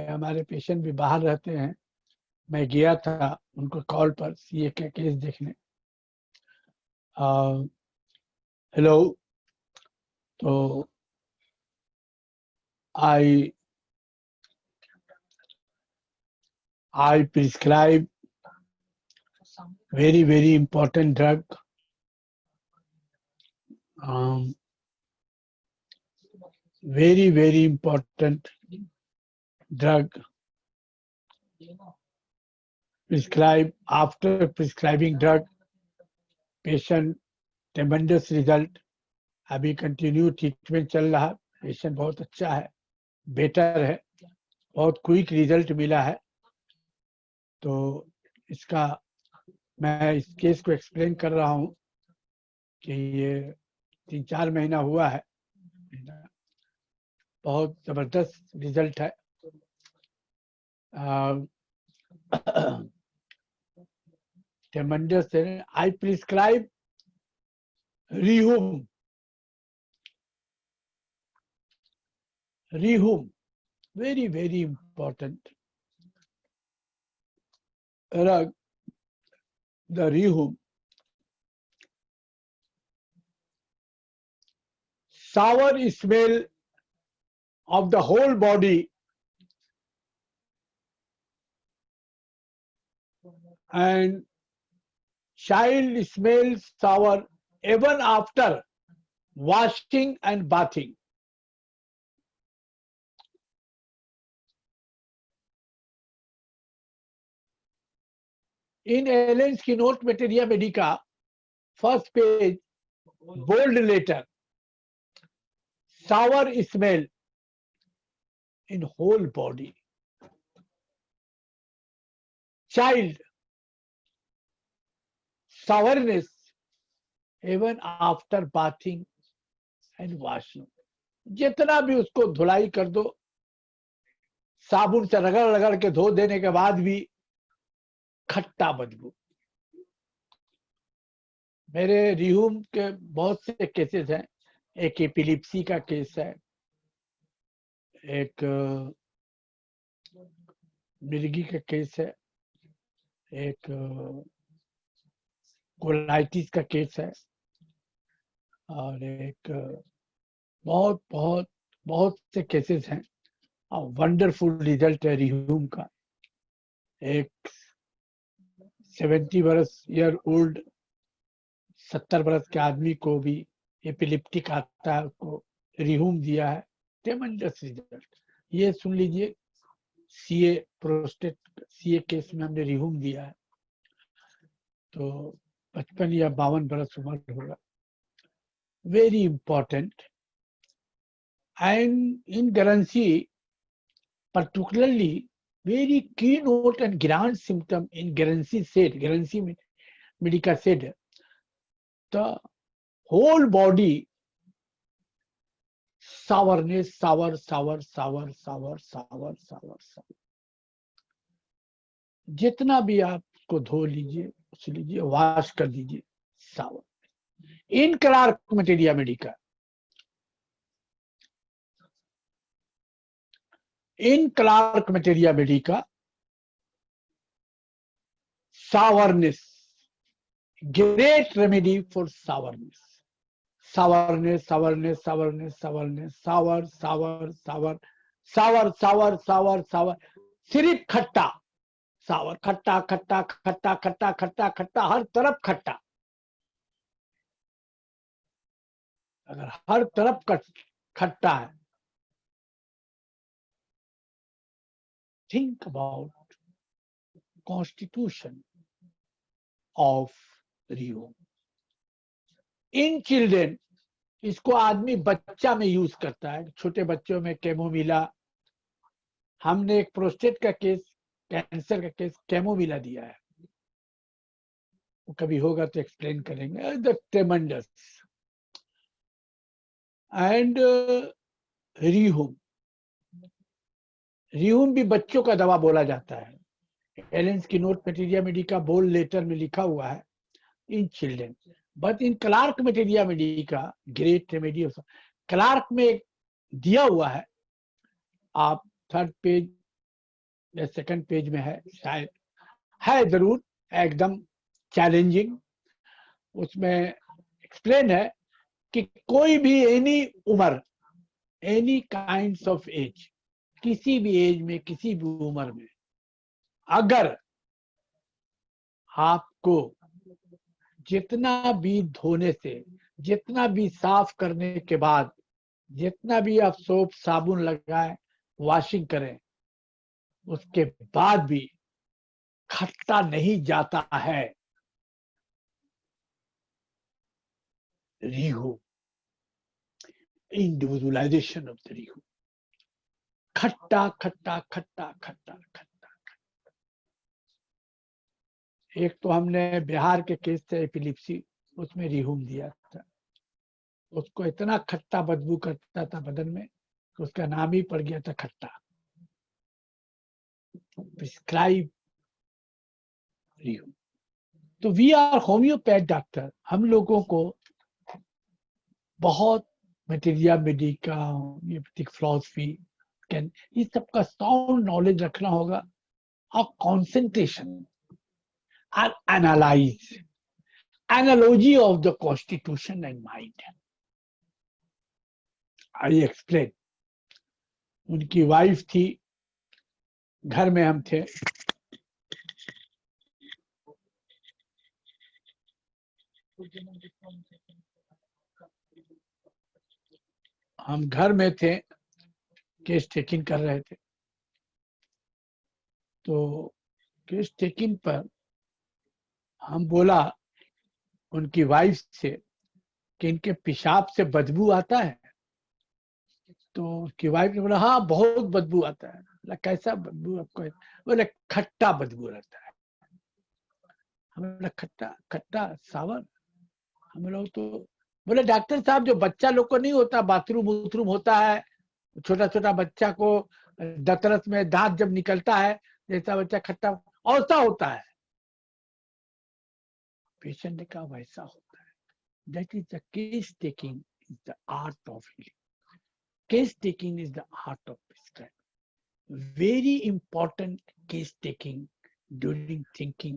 E: हमारे पेशेंट भी बाहर रहते हैं। मैं गया था उनको कॉल पर CA का केस देखने। हेलो, तो I prescribe very important drug, very important drug. Prescribe, after prescribing drug, patient tremendous result. अभी कंटिन्यू ट्रीटमेंट चल रहा है, पेशेंट बहुत अच्छा है, बेटर है, बहुत क्विक रिजल्ट मिला है। तो इसका मैं इस केस को एक्सप्लेन कर रहा हूँ कि ये 3-4 महीना हुआ है, बहुत जबरदस्त रिजल्ट है। ट्रेमेंडस। आई prescribe Rehum, very important. rug, the rehum, sour smell of the whole body and child smells sour even after washing and bathing. In Ellen's keynote Materia Medica, first page, bold letter, sour smell in whole body. Child, sourness even after bathing and washing. जितना भी उसको धुलाई कर दो, साबुन से रगड़ रगड़ के धो देने के बाद भी खट्टा बदबू। मेरे रिह्यूम के बहुत से केसेस हैं। एक एपिलिप्सी का केस है, एक मिर्गी का केस है, एक कोलाइटिस का केस है, और एक बहुत बहुत बहुत से केसेस हैं। वंडरफुल रिजल्ट है रिह्यूम का। एक 70 ईयर ओल्ड 70 बरस के आदमी को भी एपिलिप्टिक आता है, उसको रिह्यूम दिया है, ट्रेमेंडस रिजल्ट। ये सुन लीजिए, सीए प्रोस्टेट सीए केस में हमने रिह्यूम दिया है, तो 55 या 52 बरस उम्र होगा। Very important. And in Guernsey, particularly very keynote and grand symptom in Guernsey Medica said, the whole body sourness, sour. जितना भी आप उसको धो लीजिए, उस लीजिए, वॉश कर दीजिए, shower. In Clark materia medica, in Clark Materia Medica, sourness, great remedy for sourness. Sourness, sour, सिर्फ खट्टा, सावर, खट्टा खट्टा खट्टा खट्टा खट्टा खट्टा, हर तरफ खट्टा। अगर हर तरफ खट्टा है, think about constitution of Rheum. In children, इसको आदमी बच्चा में यूज करता है, छोटे बच्चों में कैमोमिला। हमने एक प्रोस्टेट का केस, कैंसर का केस, कैमोमिला दिया है, वो कभी होगा तो एक्सप्लेन करेंगे। द ट्रेमेंडस। एंड रिह्यूम, रिह्यूम भी बच्चों का दवा बोला जाता है। Allen's keynote materia medica bold letter में लिखा हुआ है, in children, but in Clark materia medica great remedy. Clarke में दिया हुआ है, आप 3rd पेज या 2nd पेज में है शायद, है जरूर, एकदम चैलेंजिंग। उसमें एक्सप्लेन है कि कोई भी एनी उम्र, एनी काइंड्स ऑफ एज, किसी भी एज में, किसी भी उम्र में, अगर आपको जितना भी धोने से, जितना भी साफ करने के बाद, जितना भी आप सोप साबुन लगाएं, वॉशिंग करें, उसके बाद भी खट्टा नहीं जाता है, रिह्यूम, इंडिविजुअलाइजेशन ऑफ द रिह्यूम। खट्टा खट्टा खट्टा खट्टा खट्टा। एक तो हमने बिहार के केस से एपिलिप्सी, उसमें रिह्यूम दिया था, उसको इतना खट्टा बदबू करता था बदन में, उसका नाम ही पड़ गया था खट्टा। प्रिस्क्राइब रिह्यूम। तो वी आर होम्योपैथ डॉक्टर, हम लोगों को बहुत मटेरिया मेडिका, होम्योपैथिक फिलॉसफी, इस सबका साउंड नॉलेज रखना होगा, और concentration. and analyze. Analogy of the constitution and mind. I explain. उनकी वाइफ थी, घर में हम थे, हम घर में थे, केस टेकिंग कर रहे थे। तो केस टेकिंग पर हम बोला उनकी वाइफ से कि इनके पेशाब से बदबू आता है। तो उसकी वाइफ ने बोला हाँ बहुत बदबू आता है। बोला कैसा बदबू आपको? बोले खट्टा बदबू रहता है। हमें बोला खट्टा खट्टा सावर? हम लोग तो बोले डॉक्टर साहब जो बच्चा लोग को नहीं होता बाथरूम वूथरूम होता है, छोटा छोटा बच्चा को दतरस में दांत जब निकलता है जैसा बच्चा खट्टा औसा होता है। पेशेंट ने कहा वैसा होता है। That is the case taking is the art of healing. Case taking is the art of prescribing. Very important case taking during thinking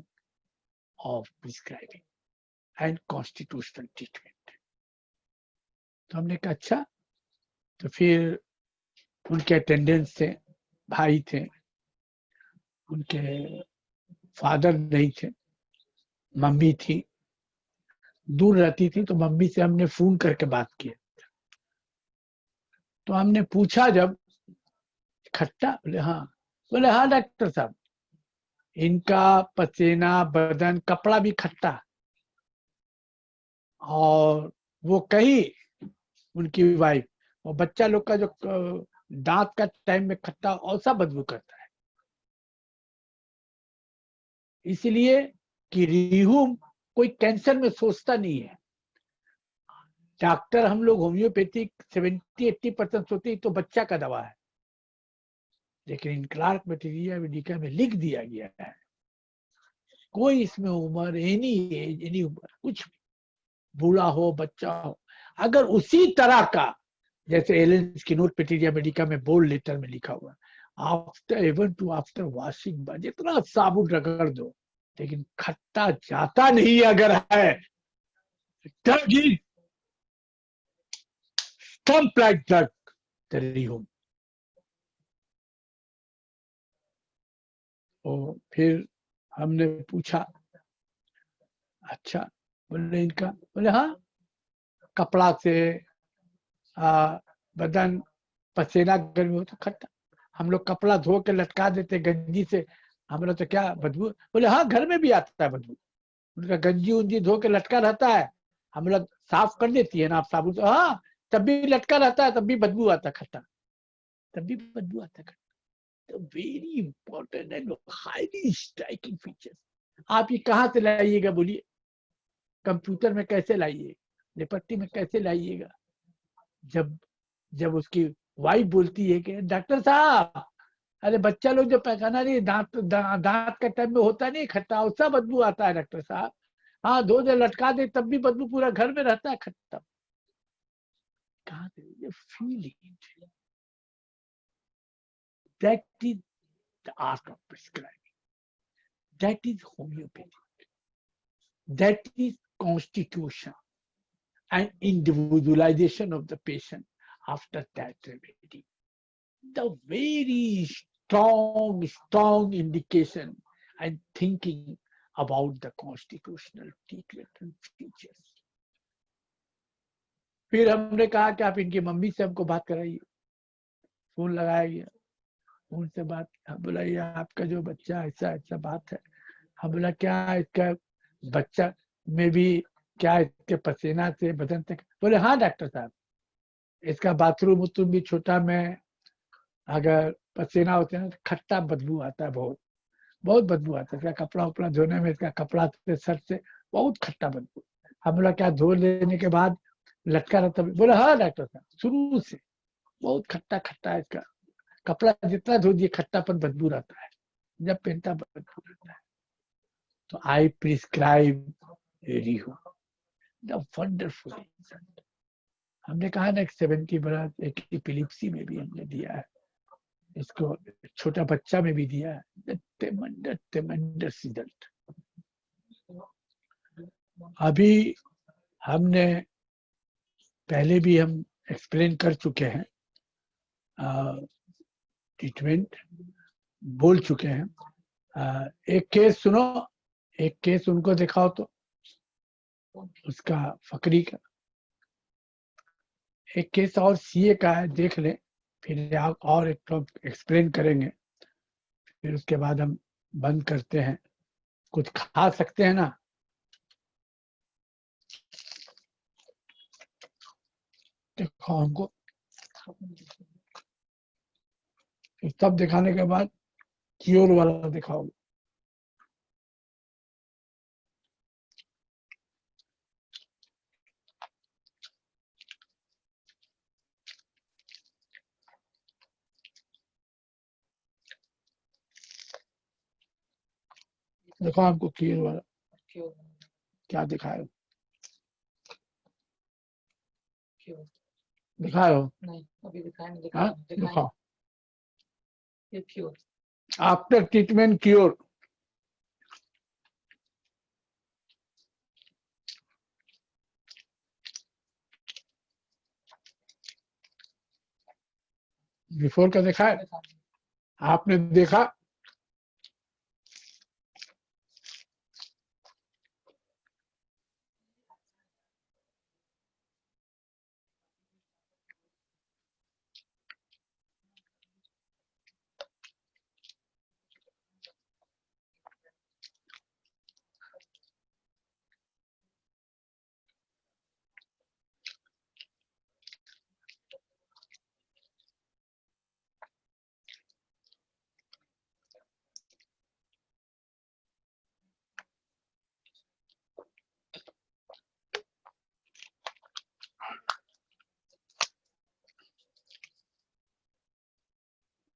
E: of prescribing and constitutional treatment. तो हमने कहा अच्छा। तो फिर उनके अटेंडेंस थे, भाई थे, उनके फादर नहीं थे, मम्मी थी, दूर रहती थी। तो मम्मी से हमने फोन करके बात की। तो हमने पूछा जब खट्टा? बोले हाँ डॉक्टर साहब इनका पसीना बदन कपड़ा भी खट्टा, और वो कही उनकी वाइफ और बच्चा लोग का जो दांत का टाइम में खट्टा औसा बदबू करता है। इसलिए कि रिहूम कोई कैंसर में सोचता नहीं है। डॉक्टर हम लोग होम्योपैथिक 70-80% सोचते तो बच्चा का दवा है, लेकिन इन क्लार्क बैक्टीरिया मेडिका में लिख दिया गया है कोई इसमें उम्र एनी एज एनी उम्र कुछ भी, बूढ़ा हो बच्चा हो, अगर उसी तरह का जैसे एलन स्किनोट बैक्टीरिया मेडिका में बोल्ड लेटर में लिखा हुआ after even to after washing जितना साबुन रगड़ दो लेकिन खट्टा जाता नहीं अगर है stump like drug रिहूम। और फिर हमने पूछा अच्छा, बोले इनका, बोले हाँ कपड़ा से बदन पसीना गर्मी हो तो खट्टा, हम लोग कपड़ा धो के लटका देते गंजी से, हम लोग तो क्या बदबू? बोले हाँ घर में भी आता है बदबू, उनका गंजी उंजी धो के लटका रहता है, हम लोग साफ कर देती है ना आप साबुन से, हाँ तब भी लटका रहता है तब भी बदबू आता खट्टा, तब भी बदबू आता खट्टा। तो very important and highly striking features. आप ये कहाँ से लाइएगा बोलिए? कंप्यूटर में कैसे लाइए, लिपट्टी में कैसे लाइएगा? जब उसकी वाइफ बोलती है कि डॉक्टर साहब अरे बच्चा लोग जो पैखाना नहीं दांत का टाइम में होता नहीं खट्टा उसका बदबू आता है डॉक्टर साहब, हाँ धो दे लटका दे तब भी बदबू पूरा घर में रहता है खट्टा। कहाँ से feeling? That is the art of prescribing, that is homeopathy, that is constitution and individualization of the patient after that remedy. The very strong indication and thinking about the constitutional treatment and features. फिर हमने कहा कि आप इनकी mummy से हमको बात कराइए, फोन लगाया गया, उनसे बात, हम बोला ये आपका जो बच्चा ऐसा ऐसा बात है, हम बोला क्या इसका बच्चा में भी क्या इसके पसीना से बदन तक? बोले हाँ डॉक्टर साहब इसका बाथरूम उतरूम भी छोटा में अगर पसीना होते हैं तो खट्टा बदबू आता है, बहुत बदबू आता है, इसका कपड़ा उपड़ा धोने में इसका कपड़ा से सर से बहुत खट्टा बदबू। हम बोला क्या धो लेने के बाद लटका रहता? बोले हाँ डॉक्टर साहब शुरू से बहुत खट्टा खट्टा इसका कपड़ा जितना धो दिए खट्टापन बदबू रहता है, जब पहनता बदबू रहता है। तो आई प्रिस्क्राइब रिहूम, द वंडरफुल रिजल्ट। हमने कहा ना 70 बरस एक एपिलेप्सी में भी हमने दिया है, इसको छोटा बच्चा में भी दिया है, ट्रेमेंडस रिजल्ट। अभी हमने पहले भी हम एक्सप्लेन कर चुके हैं, ट्रीटमेंट बोल चुके हैं। एक केस सुनो, एक केस उनको दिखाओ तो, उसका फकरी का एक केस और सीए का है, देख लें, फिर आप और एक तो एक्सप्लेन करेंगे, फिर उसके बाद हम बंद करते हैं। कुछ खा सकते हैं ना? देखो हमको सब दिखाने के बाद क्योर वाला दिखाओ। देखो आपको क्योर वाला क्या दिखाए, दिखाए हो?
F: नहीं अभी दिखाया नहीं,
E: हाँ,
F: दिखाया
E: दिखाओ। After treatment cure. बिफोर का देखा है? आपने देखा?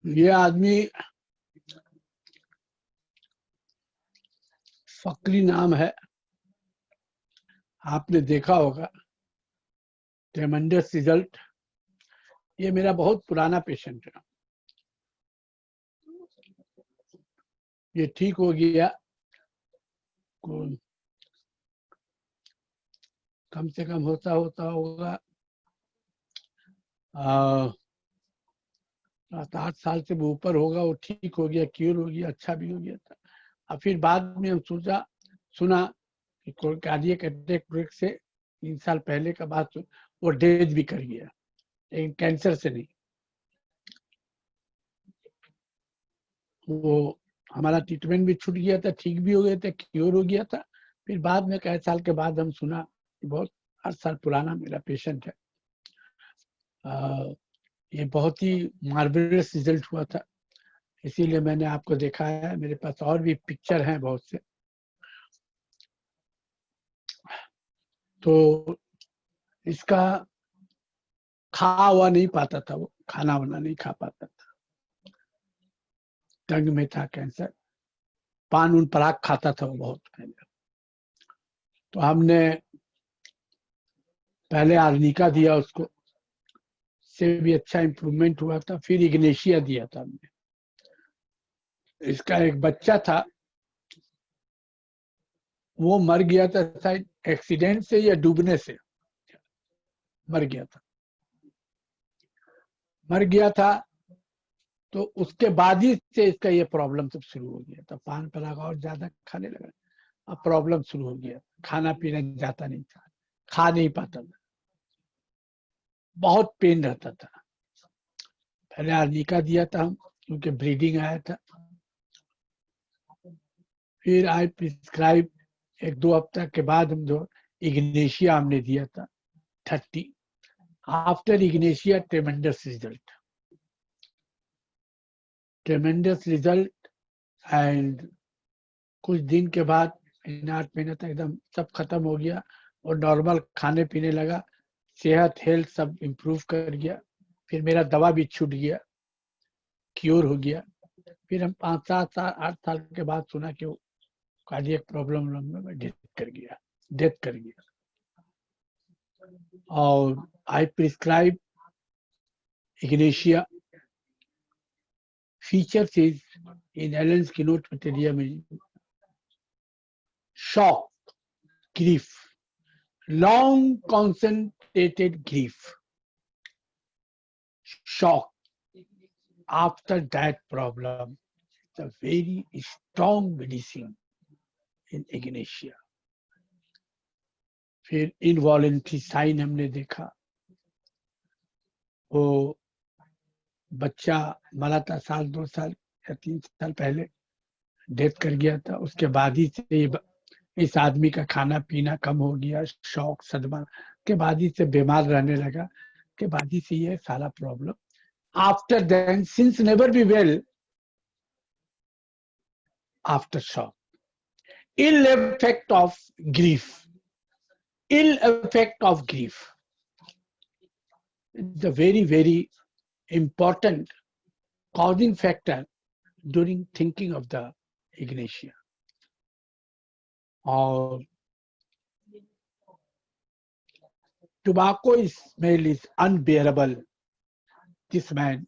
E: ये आदमी फकरी नाम है, आपने देखा होगा, ट्रेमेंडस रिजल्ट। ये मेरा बहुत पुराना पेशेंट है, ये ठीक हो गया कम से कम होता होगा 7-8 साल से वो ऊपर होगा। वो ठीक हो गया, क्योर हो गया, अच्छा भी हो गया था। और फिर बाद में हम सुना कि कार्डियक अटैक से 3 साल पहले का बात, वो डेथ भी कर गया, लेकिन कैंसर से नहीं। वो हमारा ट्रीटमेंट भी छूट गया था, ठीक भी हो गया था, क्योर हो गया था। फिर बाद में कई साल के बाद हम सुना, बहुत 8 साल पुराना मेरा पेशेंट है, ये बहुत ही मार्वेलस रिजल्ट हुआ था, इसीलिए मैंने आपको दिखाया है। मेरे पास और भी पिक्चर हैं बहुत से। तो इसका खा हुआ नहीं पाता था, वो खाना वाना नहीं खा पाता था, टंग में था कैंसर, पान उन पराग खाता था वो बहुत पहले। तो हमने पहले आर्निका दिया उसको, से भी अच्छा इम्प्रूवमेंट हुआ था। फिर इग्नेशिया दिया था हमने। इसका एक बच्चा था, वो मर गया था, शायद एक्सीडेंट से या डूबने से मर गया था। तो उसके बाद ही से इसका ये प्रॉब्लम सब शुरू हो गया था। पान पराग और ज्यादा खाने लगा, अब प्रॉब्लम शुरू हो गया। खाना पीना जाता नहीं था, खा नहीं पाता था, बहुत पेन रहता था। पहले आर्निका दिया था हम, क्योंकि ब्लीडिंग आया था। फिर आई प्रिस्क्राइब 1-2 हफ्ता के बाद हम जो इग्नेशिया हमने दिया था 30। आफ्टर इग्नेशिया ट्रेमेंडस रिजल्ट एंड कुछ दिन के बाद 8 महीने तक एकदम सब खत्म हो गया और नॉर्मल खाने पीने लगा, सेहत हेल्थ सब इम्प्रूव कर गया। फिर मेरा दवा भी छूट गया, क्योर हो गया। फिर हम 5-7 साल 8 साल के बाद सुना कि वो कार्डियक प्रॉब्लम में डेथ कर गया। और I prescribe Ignatia. Features is in Allen's keynote materia में shock, grief, long concentrated grief, shock. After that problem, it's a very strong medicine in agnosia. फिर इनवॉलेंट्री साइन हमने देखा, वो बच्चा मरा था 2 साल या 3 साल पहले, डेथ कर गया था। उसके बाद ही से इस आदमी का खाना पीना कम हो गया, शौक सदमा के बाद ही से बीमार रहने लगा, के बाद ही से ये सारा problem. After then since never be well after shock, ill effect of grief, ill effect of grief is a very, very important causing factor during thinking of the agnosia. Or tobacco smell is unbearable. This man,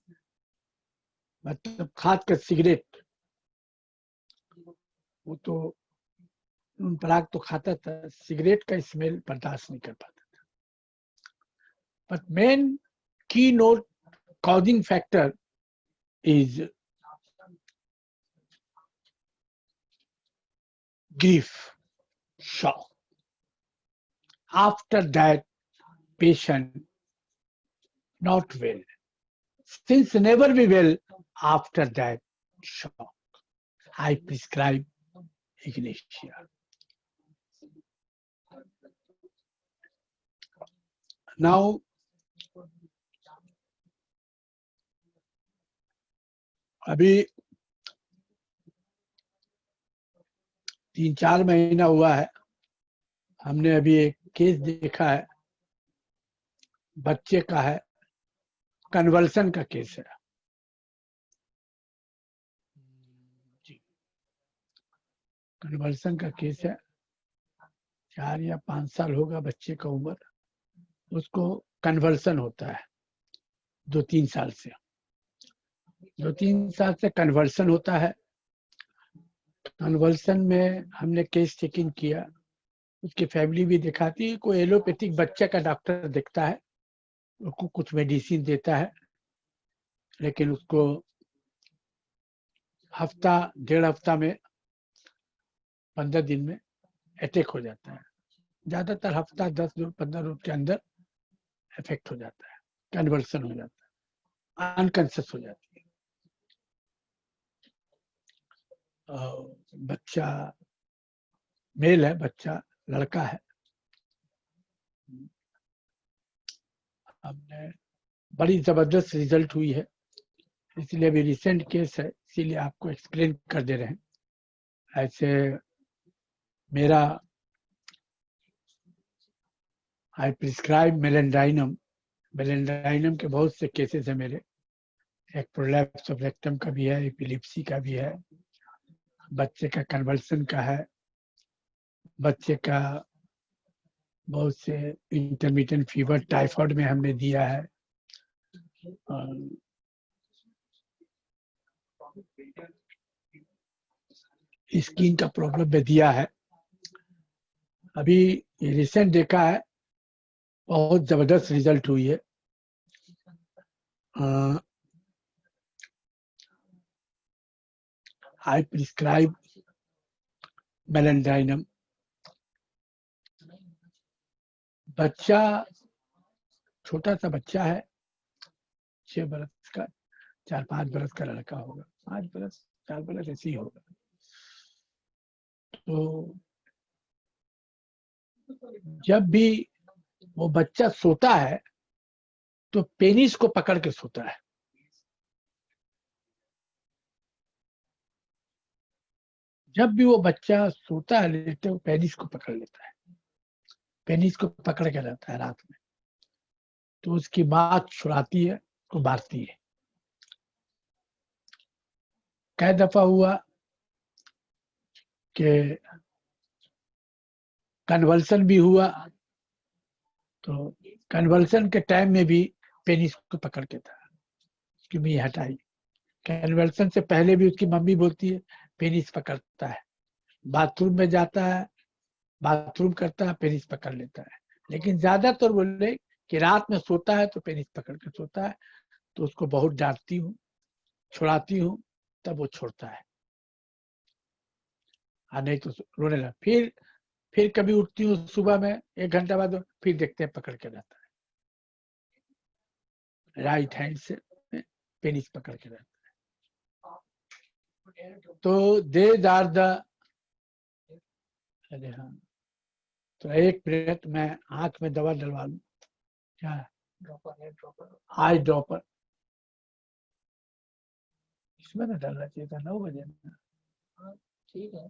E: मतलब खासकर cigarette, वो तो पराग तो खाता था, cigarette का smell बर्दाश्त नहीं कर पाता था। But main keynote causing factor is grief, shock. After that, patient not well. Since never be well, after that, shock. I prescribe agnosia. Now, अभी 3-4 महीना हुआ है, हमने अभी एक केस देखा है, बच्चे का है, कन्वर्सन का केस है। कन्वर्सन का केस है, 4 या 5 साल होगा बच्चे का उम्र, उसको कन्वर्सन होता है 2-3 साल से। 2-3 साल से कन्वर्सन होता है। कन्वर्सन में हमने केस चेकिंग किया, उसकी फैमिली भी दिखाती है। कोई एलोपैथिक बच्चे का डॉक्टर देखता है, उसको कुछ मेडिसिन देता है, लेकिन उसको हफ्ता 1.5 हफ्ता में 15 दिन में अटैक हो जाता है। ज्यादातर हफ्ता 10 दिन 15 दिन के अंदर इफेक्ट हो जाता है, कन्वर्सन हो जाता है, अनकॉन्शियस हो जाती है। बच्चा मेल है, बच्चा लड़का है। हमने बड़ी जबरदस्त रिजल्ट हुई है, इसलिए अभी रिसेंट केस है, इसीलिए आपको एक्सप्लेन कर दे रहे हैं। ऐसे मेरा आई प्रिस्क्राइब मेलेंडाइनम, मेलेंडाइनम के बहुत से केसेस है मेरे। एक प्रोलैप्स ऑफ रेक्टम का भी है, एपिलिप्सी का भी है, बच्चे का कन्वर्सन का है, बच्चे का बहुत से इंटरमीडिएट फीवर, टाइफाइड में हमने दिया है, स्किन का प्रॉब्लम में दिया है। अभी रिसेंट देखा है, बहुत जबरदस्त रिजल्ट हुई है। आई प्रिस्क्राइब मेलेंडाइनम। बच्चा छोटा सा बच्चा है, 6 बरस का, 4-5 बरस का लड़का होगा, 5 बरस 4 बरस ऐसे ही होगा। तो जब भी वो बच्चा सोता है तो पेनिस को पकड़ के सोता है। जब भी वो बच्चा सोता है लेटे, वो पेनिस को पकड़ लेता है, पेनिस को पकड़ के रहता है रात में। तो उसकी माँ छुड़ाती है, उसको मारती है। कई दफा हुआ कि कन्वर्सन भी हुआ, तो कन्वर्सन के टाइम में भी पेनिस को पकड़ के था, उसकी मम्मी हटाई। कन्वर्सन से पहले भी उसकी मम्मी बोलती है पेनिस पकड़ता है। बाथरूम में जाता है बाथरूम करता है पेनिस पकड़ लेता है, लेकिन ज्यादातर बोले कि रात में सोता है तो पेनिस पकड़ के सोता है, तो उसको बहुत डांटती हूँ, छुड़ाती हूँ, तब वो छोड़ता है, नहीं तो रोने लगा। फिर कभी उठती हूँ सुबह में 1 घंटा बाद, फिर देखते हैं पकड़ के रहता है, राइट हैंड से पेनिस पकड़ के रहता है। तो देज आर द, अरे हाँ, तो 1 मिनट मैं आंख में दवा डलवा लूं, क्या है, आई ड्रॉपर, इसमें ना डालना चाहिए था, 9 बजे में। ठीक है,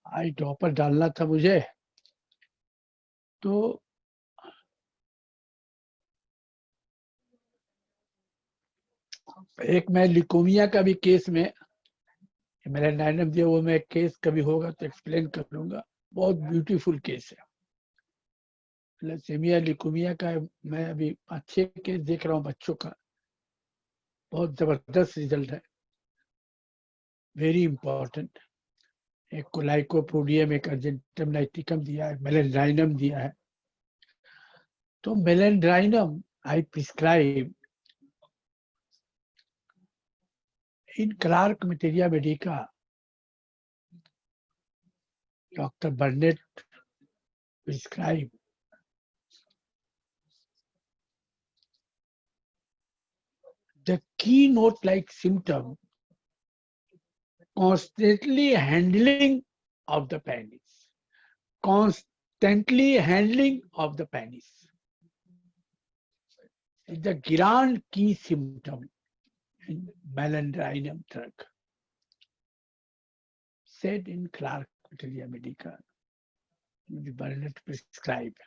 E: आई ड्रॉपर डालना था मुझे। तो एक मैं लिकोमिया का भी केस में मेरा नाइनम दिया, वो मैं केस कभी होगा तो एक्सप्लेन करूंगा, बहुत ब्यूटीफुल केस है। थैलेसेमिया लिकोमिया का मैं अभी अच्छे केस देख रहा हूँ बच्चों का, बहुत जबरदस्त रिजल्ट है, वेरी इंपॉर्टेंट। एक को लाइकोपोडियम, एक अर्जेंटम नाइटिकम दिया है, मेलेंड्राइनम दिया है। तो मेलेंड्राइनम आई prescribe in Clark Materia Medica. Dr. Burnett prescribed the keynote-like symptom, constantly handling of the penis, constantly handling of the penis is the grand key symptom in melandrinum drug, said in Clark Materia Medica. Burnett prescribed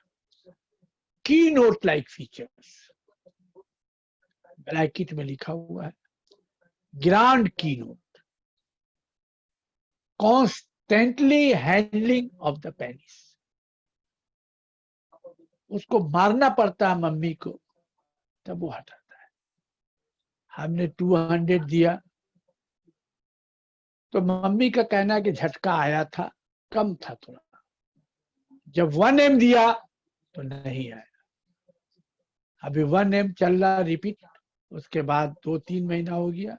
E: keynote-like features. ब्लैकेट में लिखा हुआ है grand keynote, constantly handling of the penis. उसको मारना पड़ता है mummy को, तब वो हटाता है। हमने 200 दिया तो मम्मी का कहना है कि झटका आया था, कम था थोड़ा। जब 1 M दिया तो नहीं आया। अभी 1 M चल रहा रिपीट, उसके बाद 2-3 महीना हो गया,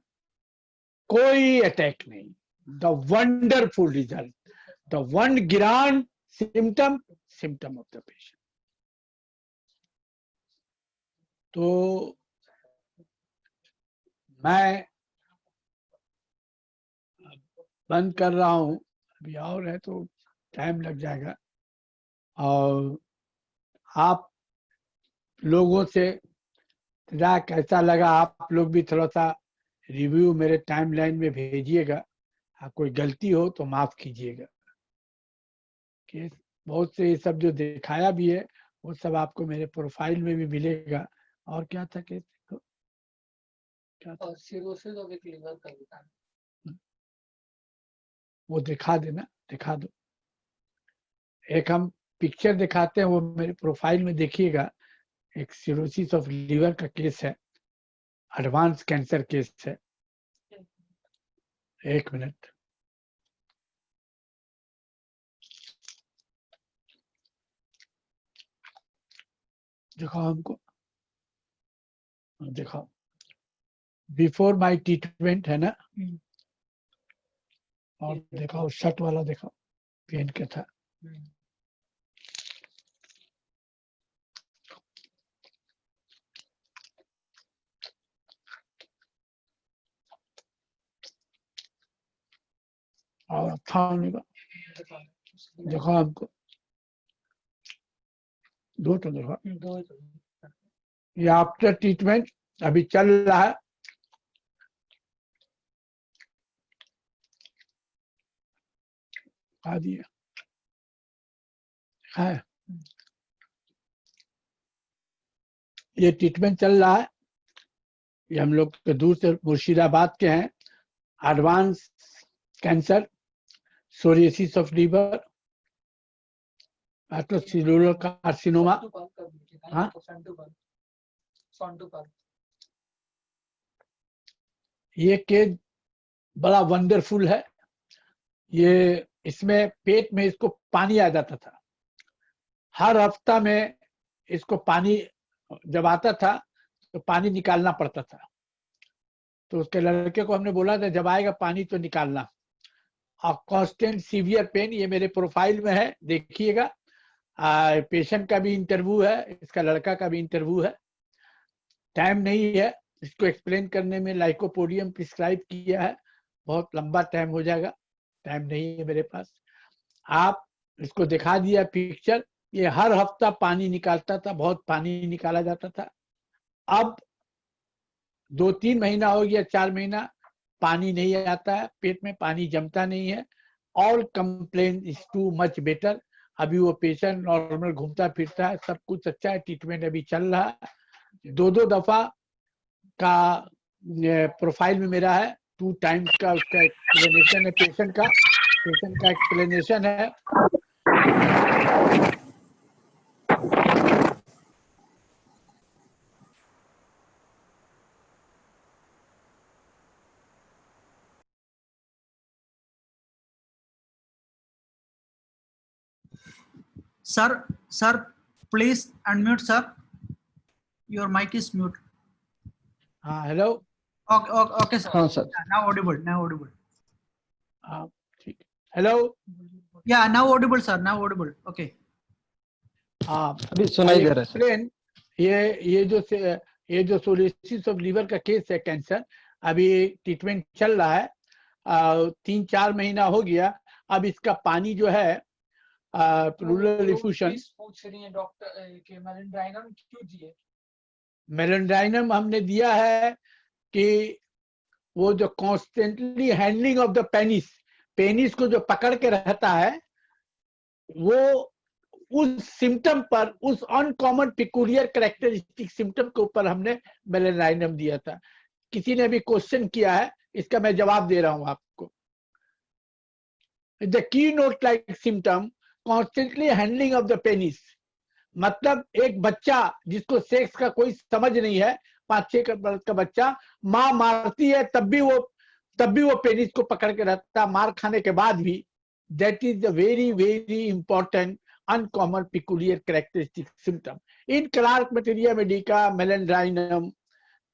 E: कोई अटैक नहीं। The wonderful result, the one grand symptom of the patient. तो मैं बंद कर रहा हूं, अभी और है तो टाइम लग जाएगा। और आप लोगों से कैसा लगा, आप लोग भी थोड़ा सा रिव्यू मेरे टाइमलाइन में भेजिएगा। कोई गलती हो तो माफ कीजिएगा। कि बहुत से ये सब जो दिखाया भी है वो सब आपको मेरे प्रोफाइल में भी मिलेगा। और क्या था कि क्या था, वो दिखा देना, दिखा दो। एक हम पिक्चर दिखाते हैं, वो मेरे प्रोफाइल में देखिएगा। एक सिरोसिस ऑफ लीवर का केस है, एडवांस कैंसर केस है। 1 मिनट, दिखाओ हमको, दिखाओ। बिफोर माय ट्रीटमेंट है ना, और दिखाओ शर्ट वाला, दिखाओ पहन के था। और अच्छा होने का दिखाओ हमको, दो तो दिखाओ। ये आफ्टर ट्रीटमेंट अभी चल रहा है। आ दिया है, ये ट्रीटमेंट चल रहा है। ये हम लोग के दूर से मुर्शिदाबाद के हैं। Advance cancer, psoriasis of liver, cellular carcinoma. हाँ, ये केस बड़ा वंडरफुल है। ये इसमें पेट में इसको पानी आ जाता था, हर हफ्ता में इसको पानी जब आता था तो पानी निकालना पड़ता था। तो उसके लड़के को हमने बोला था जब आएगा पानी तो निकालना। और कांस्टेंट सीवियर पेन, ये मेरे प्रोफाइल में है, देखिएगा। पेशेंट का भी इंटरव्यू है, इसका लड़का का भी इंटरव्यू है। टाइम नहीं है इसको एक्सप्लेन करने में, लाइकोपोडियम प्रिस्क्राइब किया है, बहुत लंबा टाइम हो जाएगा, टाइम नहीं है मेरे पास। आप इसको दिखा दिया पिक्चर, ये हर हफ्ता पानी निकालता था, बहुत पानी निकाला जाता था। अब 2-3 महीना हो गया, 4 महीना पानी नहीं आता है, पेट में पानी जमता नहीं है। All complain is too much better. अभी वो पेशेंट नॉर्मल घूमता फिरता है, सब कुछ अच्छा है, ट्रीटमेंट अभी चल रहा है। 2 दफा का प्रोफाइल में मेरा है, 2 टाइम्स का उसका एक्सप्लेनेशन है, पेशेंट का एक्सप्लेनेशन है।
F: Sir, please unmute, sir. Your mic is mute.
E: हाँ, हेलो।
F: Okay, sir.
D: हाँ सर।
F: Yeah, now audible.
E: ठीक, hello.
F: Yeah, now audible, sir. Now audible. Okay.
E: हाँ,
D: अभी सुनाई दे रहा है सर।
E: एक्सप्लेन। ये जो सोलिसिस ऑफ लीवर का केस है, कैंसर, अभी ट्रीटमेंट चल रहा है, 3-4 महीना हो गया। अब इसका पानी जो है प्लूरल इफ्यूजन,
G: पूछ रही है डॉक्टर के मेलेंड्राइनम क्यों दिए?
E: मेलेंड्राइनम हमने दिया है कि वो जो constantly handling of the penis को जो पकड़ के रहता है, वो उस सिम्टम पर, उस अनकॉमन पिकुलियर कैरेक्टरिस्टिक सिम्टम के ऊपर हमने मेलेंड्राइनम दिया था। किसी ने भी क्वेश्चन किया है, इसका मैं जवाब दे रहा हूं आपको। The keynote like symptom constantly handling of the penis, मतलब एक बच्चा जिसको सेक्स का कोई समझ नहीं है, 5-6 वर्ष का बच्चा, माँ मारती है तब भी वो पेनिस को पकड़ के रहता है, मार खाने के बाद भी। That is the very very important uncommon peculiar characteristic symptom in Clark materia medica Malandrinum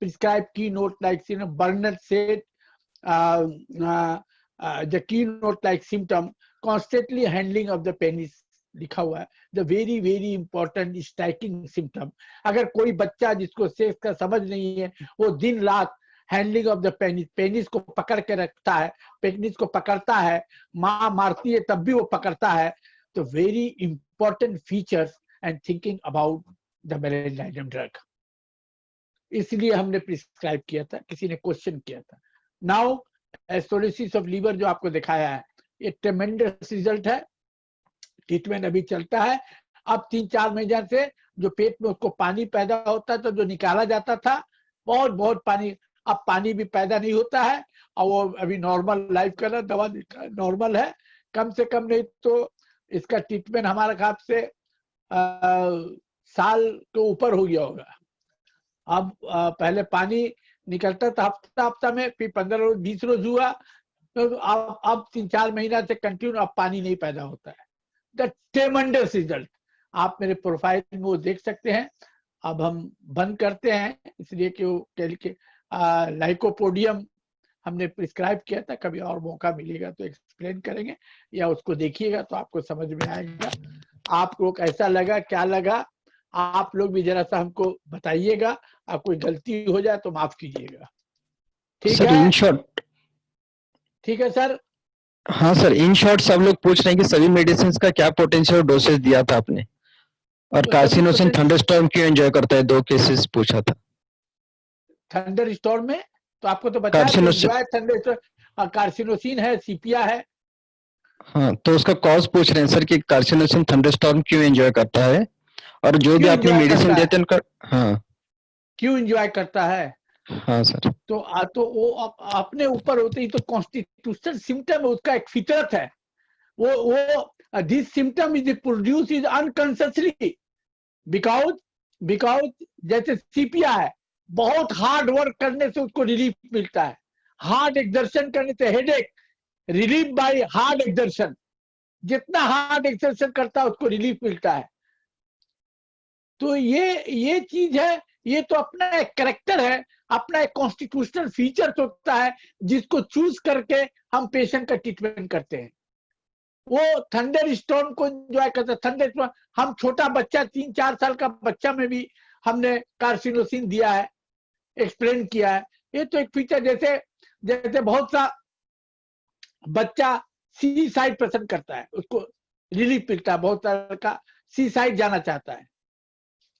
E: prescribe keynote like symptom. Burner said the keynote like symptom constantly handling of the penis लिखा हुआ है, the very very important striking symptom. अगर कोई बच्चा जिसको sex का समझ नहीं है, वो दिन रात हैंडलिंग ऑफ द पेनिस को पकड़ के रखता है, पेनिस को पकड़ता है, माँ मारती है तब भी वो पकड़ता है, तो very important features and thinking about the Malandrinum drug. इसलिए हमने प्रिस्क्राइब किया था, किसी ने क्वेश्चन किया था। नाउ सोलिसिस ऑफ लीवर जो आपको दिखाया है, ये ट्रेमेंडस रिजल्ट है, ट्रीटमेंट अभी चलता है। अब 3-4 महीने से जो पेट में उसको पानी पैदा होता था, जो निकाला जाता था, बहुत पानी, अब पानी भी पैदा नहीं होता है, और वो अभी नॉर्मल लाइफ कर रहा, दवा नॉर्मल है। कम से कम नहीं तो इसका ट्रीटमेंट हमारे ख्याल से साल के ऊपर हो गया होगा। अब पहले पानी निकलता था हफ्ता में, फिर 15-20 रोज हुआ, तो अब 3-4 महीना से कंटिन्यू अब पानी नहीं पैदा होता है। द ट्रेमेंडस रिजल्ट आप मेरे प्रोफाइल में वो देख सकते हैं। अब हम बंद करते हैं, इसलिए कि वो लाइकोपोडियम हमने प्रिस्क्राइब किया था, कभी और मौका मिलेगा तो एक्सप्लेन करेंगे, या उसको देखिएगा तो आपको समझ में आएगा। आप लोग कैसा लगा, क्या लगा, आप लोग भी जरा सा हमको बताइएगा। आप कोई गलती हो जाए तो माफ कीजिएगा, ठीक
D: सर
E: है?
D: In short.
E: ठीक है सर।
D: हाँ सर, इन शॉर्ट सब लोग पूछ रहे हैं कि सभी मेडिसिन का क्या पोटेंशियल डोसेज दिया था आपने, और
E: तो
D: कार्सिनोसिन थंडरस्टॉर्म क्यों एंजॉय करता है, 2 केसेस पूछा था।
E: थंडर स्टॉर्म में तो आपको तो बताया थंडर कार्सिनोसिन है, सीपिया है।
D: हाँ, तो उसका कॉज पूछ रहे हैं सर कि कार्सिनोसिन थंडरस्टॉर्म क्यों एंजॉय करता है, और जो भी
E: क्यों
D: आपने
E: enjoy
D: मेडिसिन
E: करता
D: दिए
E: है?
D: थे उनका। हाँ
E: क्यों एंजॉय करता है?
D: हाँ सर।
E: तो वो अपने ऊपर होते ही, तो कॉन्स्टिट्यूशनल सिम्टम है, उसका एक फितरत है। वो this symptom is produce is unconsciously, because जैसे सीपिया है, बहुत हार्ड वर्क करने से उसको रिलीफ मिलता है, हार्ड एक्सर्शन करने से headache relief by hard exertion, जितना हार्ड एक्सर्शन करता है उसको रिलीफ मिलता है। तो ये चीज है, ये तो अपना एक कैरेक्टर है, अपना एक कॉन्स्टिट्यूशनल फीचर होता है जिसको चूज करके हम पेशेंट का ट्रीटमेंट करते हैं। वो थंडर स्टॉर्म को एंजॉय करते हैं। थंडर स्टॉर्म, हम छोटा बच्चा 3-4 साल का बच्चा में भी हमने कार्सिनोसिन दिया है, एक्सप्लेन किया है। ये तो एक फीचर, जैसे बहुत सा बच्चा सी साइड पसंद करता है, उसको रिलीफ मिलता है, बहुत सारा का सी साइड जाना चाहता है,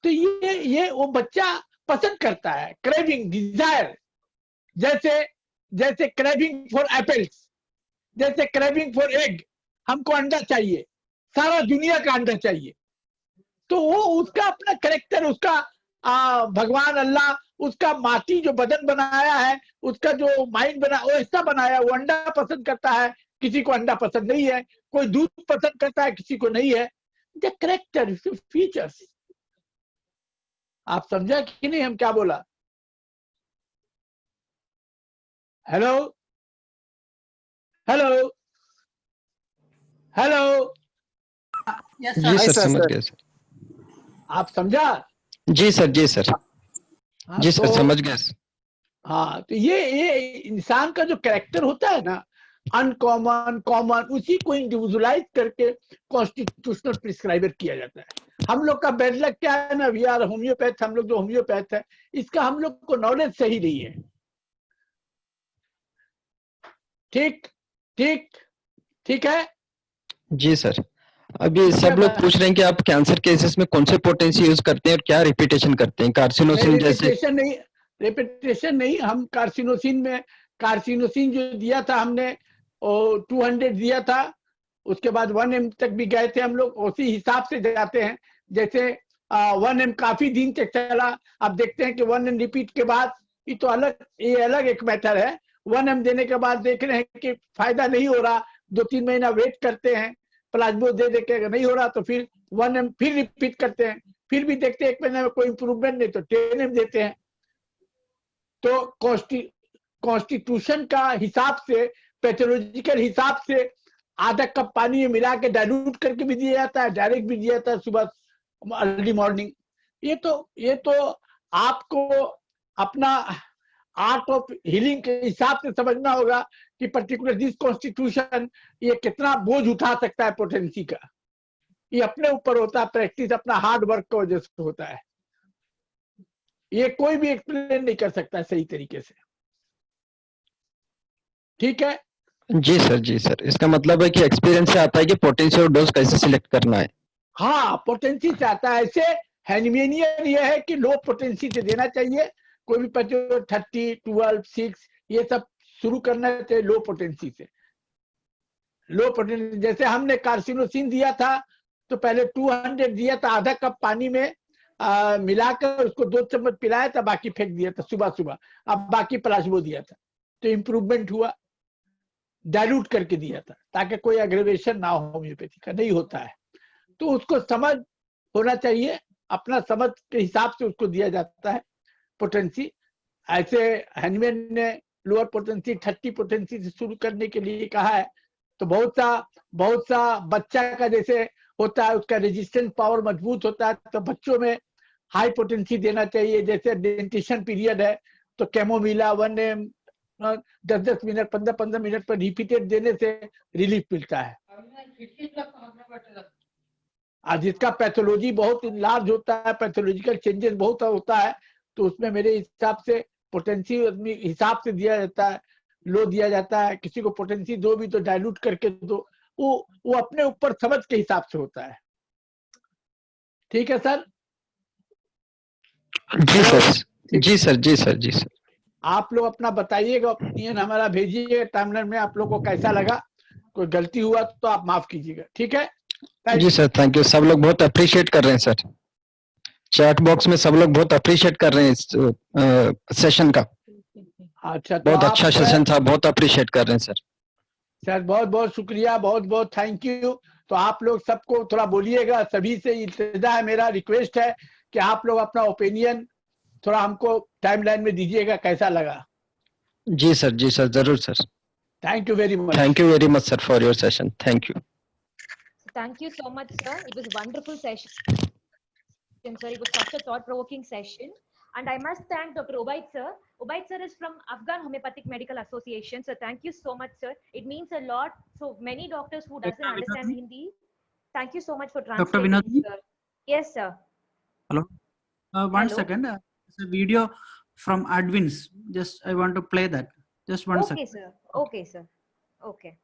E: तो ये वो बच्चा पसंद करता है। क्रेविंग, डिजायर, जैसे क्रेविंग फॉर एप्पल्स, जैसे क्रेविंग फॉर एग, हमको अंडा चाहिए, सारा दुनिया का अंडा चाहिए। तो वो उसका अपना कैरेक्टर, उसका भगवान अल्लाह उसका माटी जो बदन बनाया है, उसका जो माइंड बना, वो ऐसा बनाया, वो अंडा पसंद करता है, किसी को अंडा पसंद नहीं है, कोई दूध पसंद करता है, किसी को नहीं है। द कैरेक्टर फीचर्स, आप समझा कि नहीं हम क्या बोला? हेलो हेलो हेलो,
F: Yes,
D: जी
F: sir.
D: सर, समझ गया सर।
E: आप समझा?
D: जी सर, जी सर,
E: हाँ,
D: जी सर,
E: तो
D: समझ गया सर।
E: हाँ, तो ये इंसान का जो कैरेक्टर होता है ना, अनकॉमन, कॉमन, उसी को इंडिविजुअलाइज करके कॉन्स्टिट्यूशनल प्रिस्क्राइबर किया जाता है। हम लोग का बैड लक क्या है ना, वी आर होम्योपैथ, हम लोग जो होम्योपैथ है, इसका हम लोग को नॉलेज सही नहीं है। ठीक ठीक ठीक है
D: जी सर, अभी
E: ठीक
D: सब
E: है।
D: लोग पूछ रहे हैं कि आप कैंसर केसेस में कौन से पोटेंसी यूज करते हैं और क्या रिपीटेशन करते हैं, कार्सिनोसिन जैसे?
E: रेपिटेशन नहीं, हम कार्सिनोसिन जो दिया था हमने, 200 दिया था, उसके बाद 1M तक भी गए थे हम लोग, उसी हिसाब से जाते हैं। जैसे 1M काफी दिन तक चला, अब देखते हैं कि 1M रिपीट के बाद, ये अलग एक मैटर है। 1M देने के बाद देख रहे हैं कि फायदा नहीं हो रहा, 2-3 महीना वेट करते हैं, प्लाज्मो दे के नहीं हो रहा तो फिर 1M फिर रिपीट करते हैं, फिर भी देखते हैं 1 महीने में कोई इंप्रूवमेंट नहीं तो 10M देते हैं। तो कॉन्स्टिट्यूशन का हिसाब से, पैथोलॉजिकल हिसाब से आधा कप पानी में मिला के डाइल्यूट करके भी दिया जाता है, डायरेक्ट भी दिया जाता है सुबह अर्ली मॉर्निंग। ये तो आपको अपना आर्ट ऑफ हीलिंग के हिसाब से समझना होगा कि पर्टिकुलर दिस कॉन्स्टिट्यूशन ये कितना बोझ उठा सकता है पोटेंसी का। ये अपने ऊपर होता है, प्रैक्टिस अपना हार्ड वर्क की वजह से होता है। ये कोई भी एक्सप्लेन नहीं कर सकता सही तरीके से। ठीक है?
D: जी सर, जी सर, इसका मतलब है कि एक्सपीरियंस से आता है कि पोटेंशियल डोज कैसे सिलेक्ट करना है।
E: हाँ, पोटेंसी से आता है। ऐसे हैनिमेनियन ये है कि लो पोटेंसी से देना चाहिए, कोई भी 30, 12, 6 ये सब शुरू करना चाहिए लो पोटेंसी से। लो पोटेंसी, जैसे हमने कार्सिनोसिन दिया था तो पहले 200 दिया था, आधा कप पानी में मिलाकर उसको 2 चम्मच पिलाया था, बाकी फेंक दिया था सुबह सुबह। अब बाकी प्लाज्मो दिया था तो इम्प्रूवमेंट हुआ, डाइल्यूट करके दिया था ताकि कोई एग्रेवेशन ना हो, होम्योपैथी का नहीं होता है। तो उसको समझ होना चाहिए, अपना समझ के हिसाब से उसको दिया जाता है पोटेंसी। ऐसे हैनमैन ने लोअर पोटेंसी 30 पोटेंसी से शुरू करने के लिए कहा है। तो बहुत सा बच्चा का जैसे होता है, उसका रेजिस्टेंस पावर मजबूत होता है, तो बच्चों में हाई पोटेंसी देना चाहिए। जैसे डेंटिशन पीरियड है तो कैमोमिला 1M 10-10 मिनट, 15-15 मिनट पर रिपीटेड देने से रिलीफ मिलता है। जिसका पैथोलॉजी बहुत लार्ज होता है, पैथोलॉजिकल चेंजेस बहुत होता है, तो उसमें मेरे हिसाब से पोटेंसी हिसाब से दिया जाता है, लो दिया जाता है। किसी को पोटेंसी दो भी तो डाइल्यूट करके दो, वो अपने ऊपर समझ के हिसाब से होता है। ठीक है सर?
D: जी सर, जी सर, जी सर, जी सर।
E: आप लोग अपना बताइएगा, ओपिनियन हमारा भेजिए टाइमलाइन में, आप लोग को कैसा लगा। कोई गलती हुआ तो आप माफ कीजिएगा। ठीक है?
D: जी सर, थैंक यू। सब लोग बहुत अप्रिशिएट कर रहे हैं सर, चैट बॉक्स में सब लोग बहुत अप्रिशिएट कर रहे हैं इस सेशन का।
E: अच्छा, तो
D: बहुत अच्छा सेशन था, बहुत अप्रिशिएट कर रहे हैं सर।
E: सर बहुत बहुत शुक्रिया, बहुत बहुत थैंक यू। तो आप लोग सबको थोड़ा बोलिएगा, सभी से इल्तिजा है, मेरा रिक्वेस्ट है कि आप लोग अपना ओपिनियन थोड़ा हमको टाइमलाइन में दीजिएगा, कैसा लगा।
D: जी सर जरूर sir.
E: Thank you very much.
D: Thank you very much sir for your session. Thank you.
A: Thank you so much, sir. It was a wonderful session, sir. It was such a thought-provoking session. And I must thank Dr. Ubaid sir. Ubaid sir is from Afghan Homeopathic Medical Association. So thank you so much, sir. It means a lot. So many doctors who doesn't
F: Dr.
A: understand
F: Vinodji?
A: Hindi. Thank you so much for
F: Dr.
A: translating,
F: Vinodji?
A: sir. Yes, sir.
F: Hello. One
A: Hello.
F: second. It's a video from Advins. Just I want to play that. Just one second.
A: Okay, sir. Okay, sir. Okay.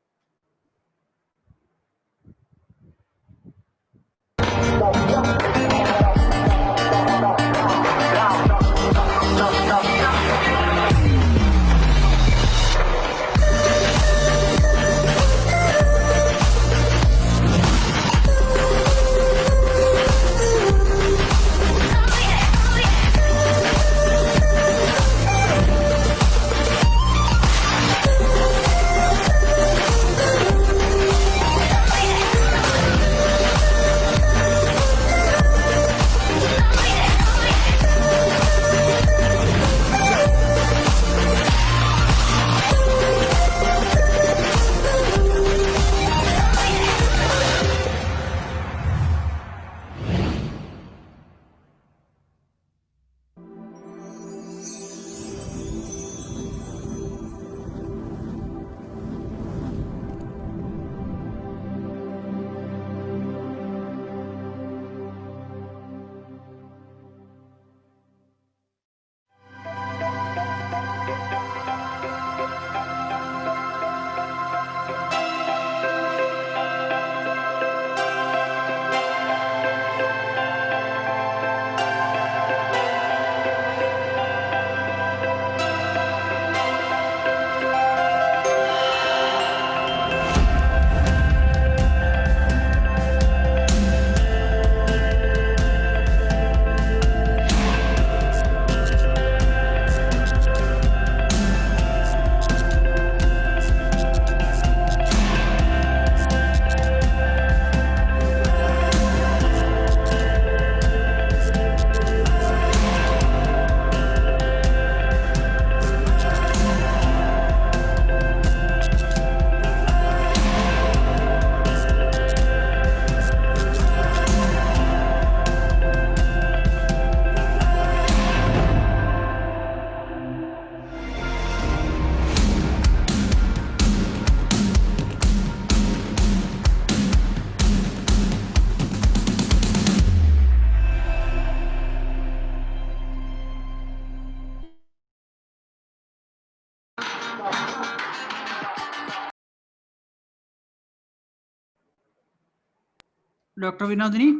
F: Dr. Vinodini,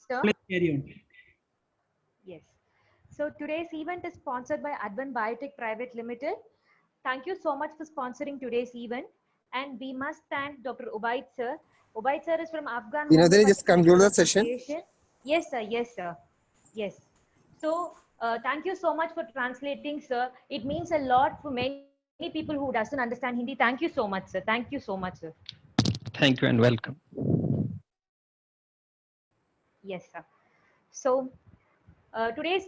A: Sir.
F: please carry on.
A: Yes. So today's event is sponsored by Advan Biotech Private Limited. Thank you so much for sponsoring today's event. And we must thank Dr. Ubaid sir. Ubaid sir is from Afghan
C: Vinodini, just
A: Homeopathic
C: conclude
A: Medical
C: the session.
A: Association. Yes, sir. Yes, sir. Yes. So thank you so much for translating, sir. It means a lot for many people who doesn't understand Hindi. Thank you so much, sir. Thank you so much, sir.
D: Thank you and welcome.
A: Yes, sir. So today's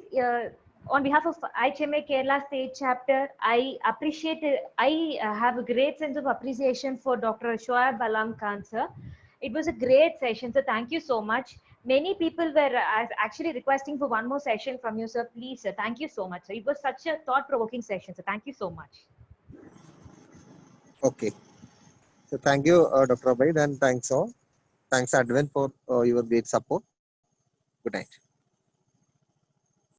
A: on behalf of IHMA Kerala State Chapter, I appreciate it. I have a great sense of appreciation for Dr. Shoaib Alam Khan, sir. It was a great session, so thank you so much. Many people were actually requesting for one more session from you, sir. Please, sir. Thank you so much, sir. It was such a thought-provoking session, so thank you so much.
C: Okay. So thank you, Dr. Ubaid, and thanks all. Thanks, Advent, for your great support. Good night.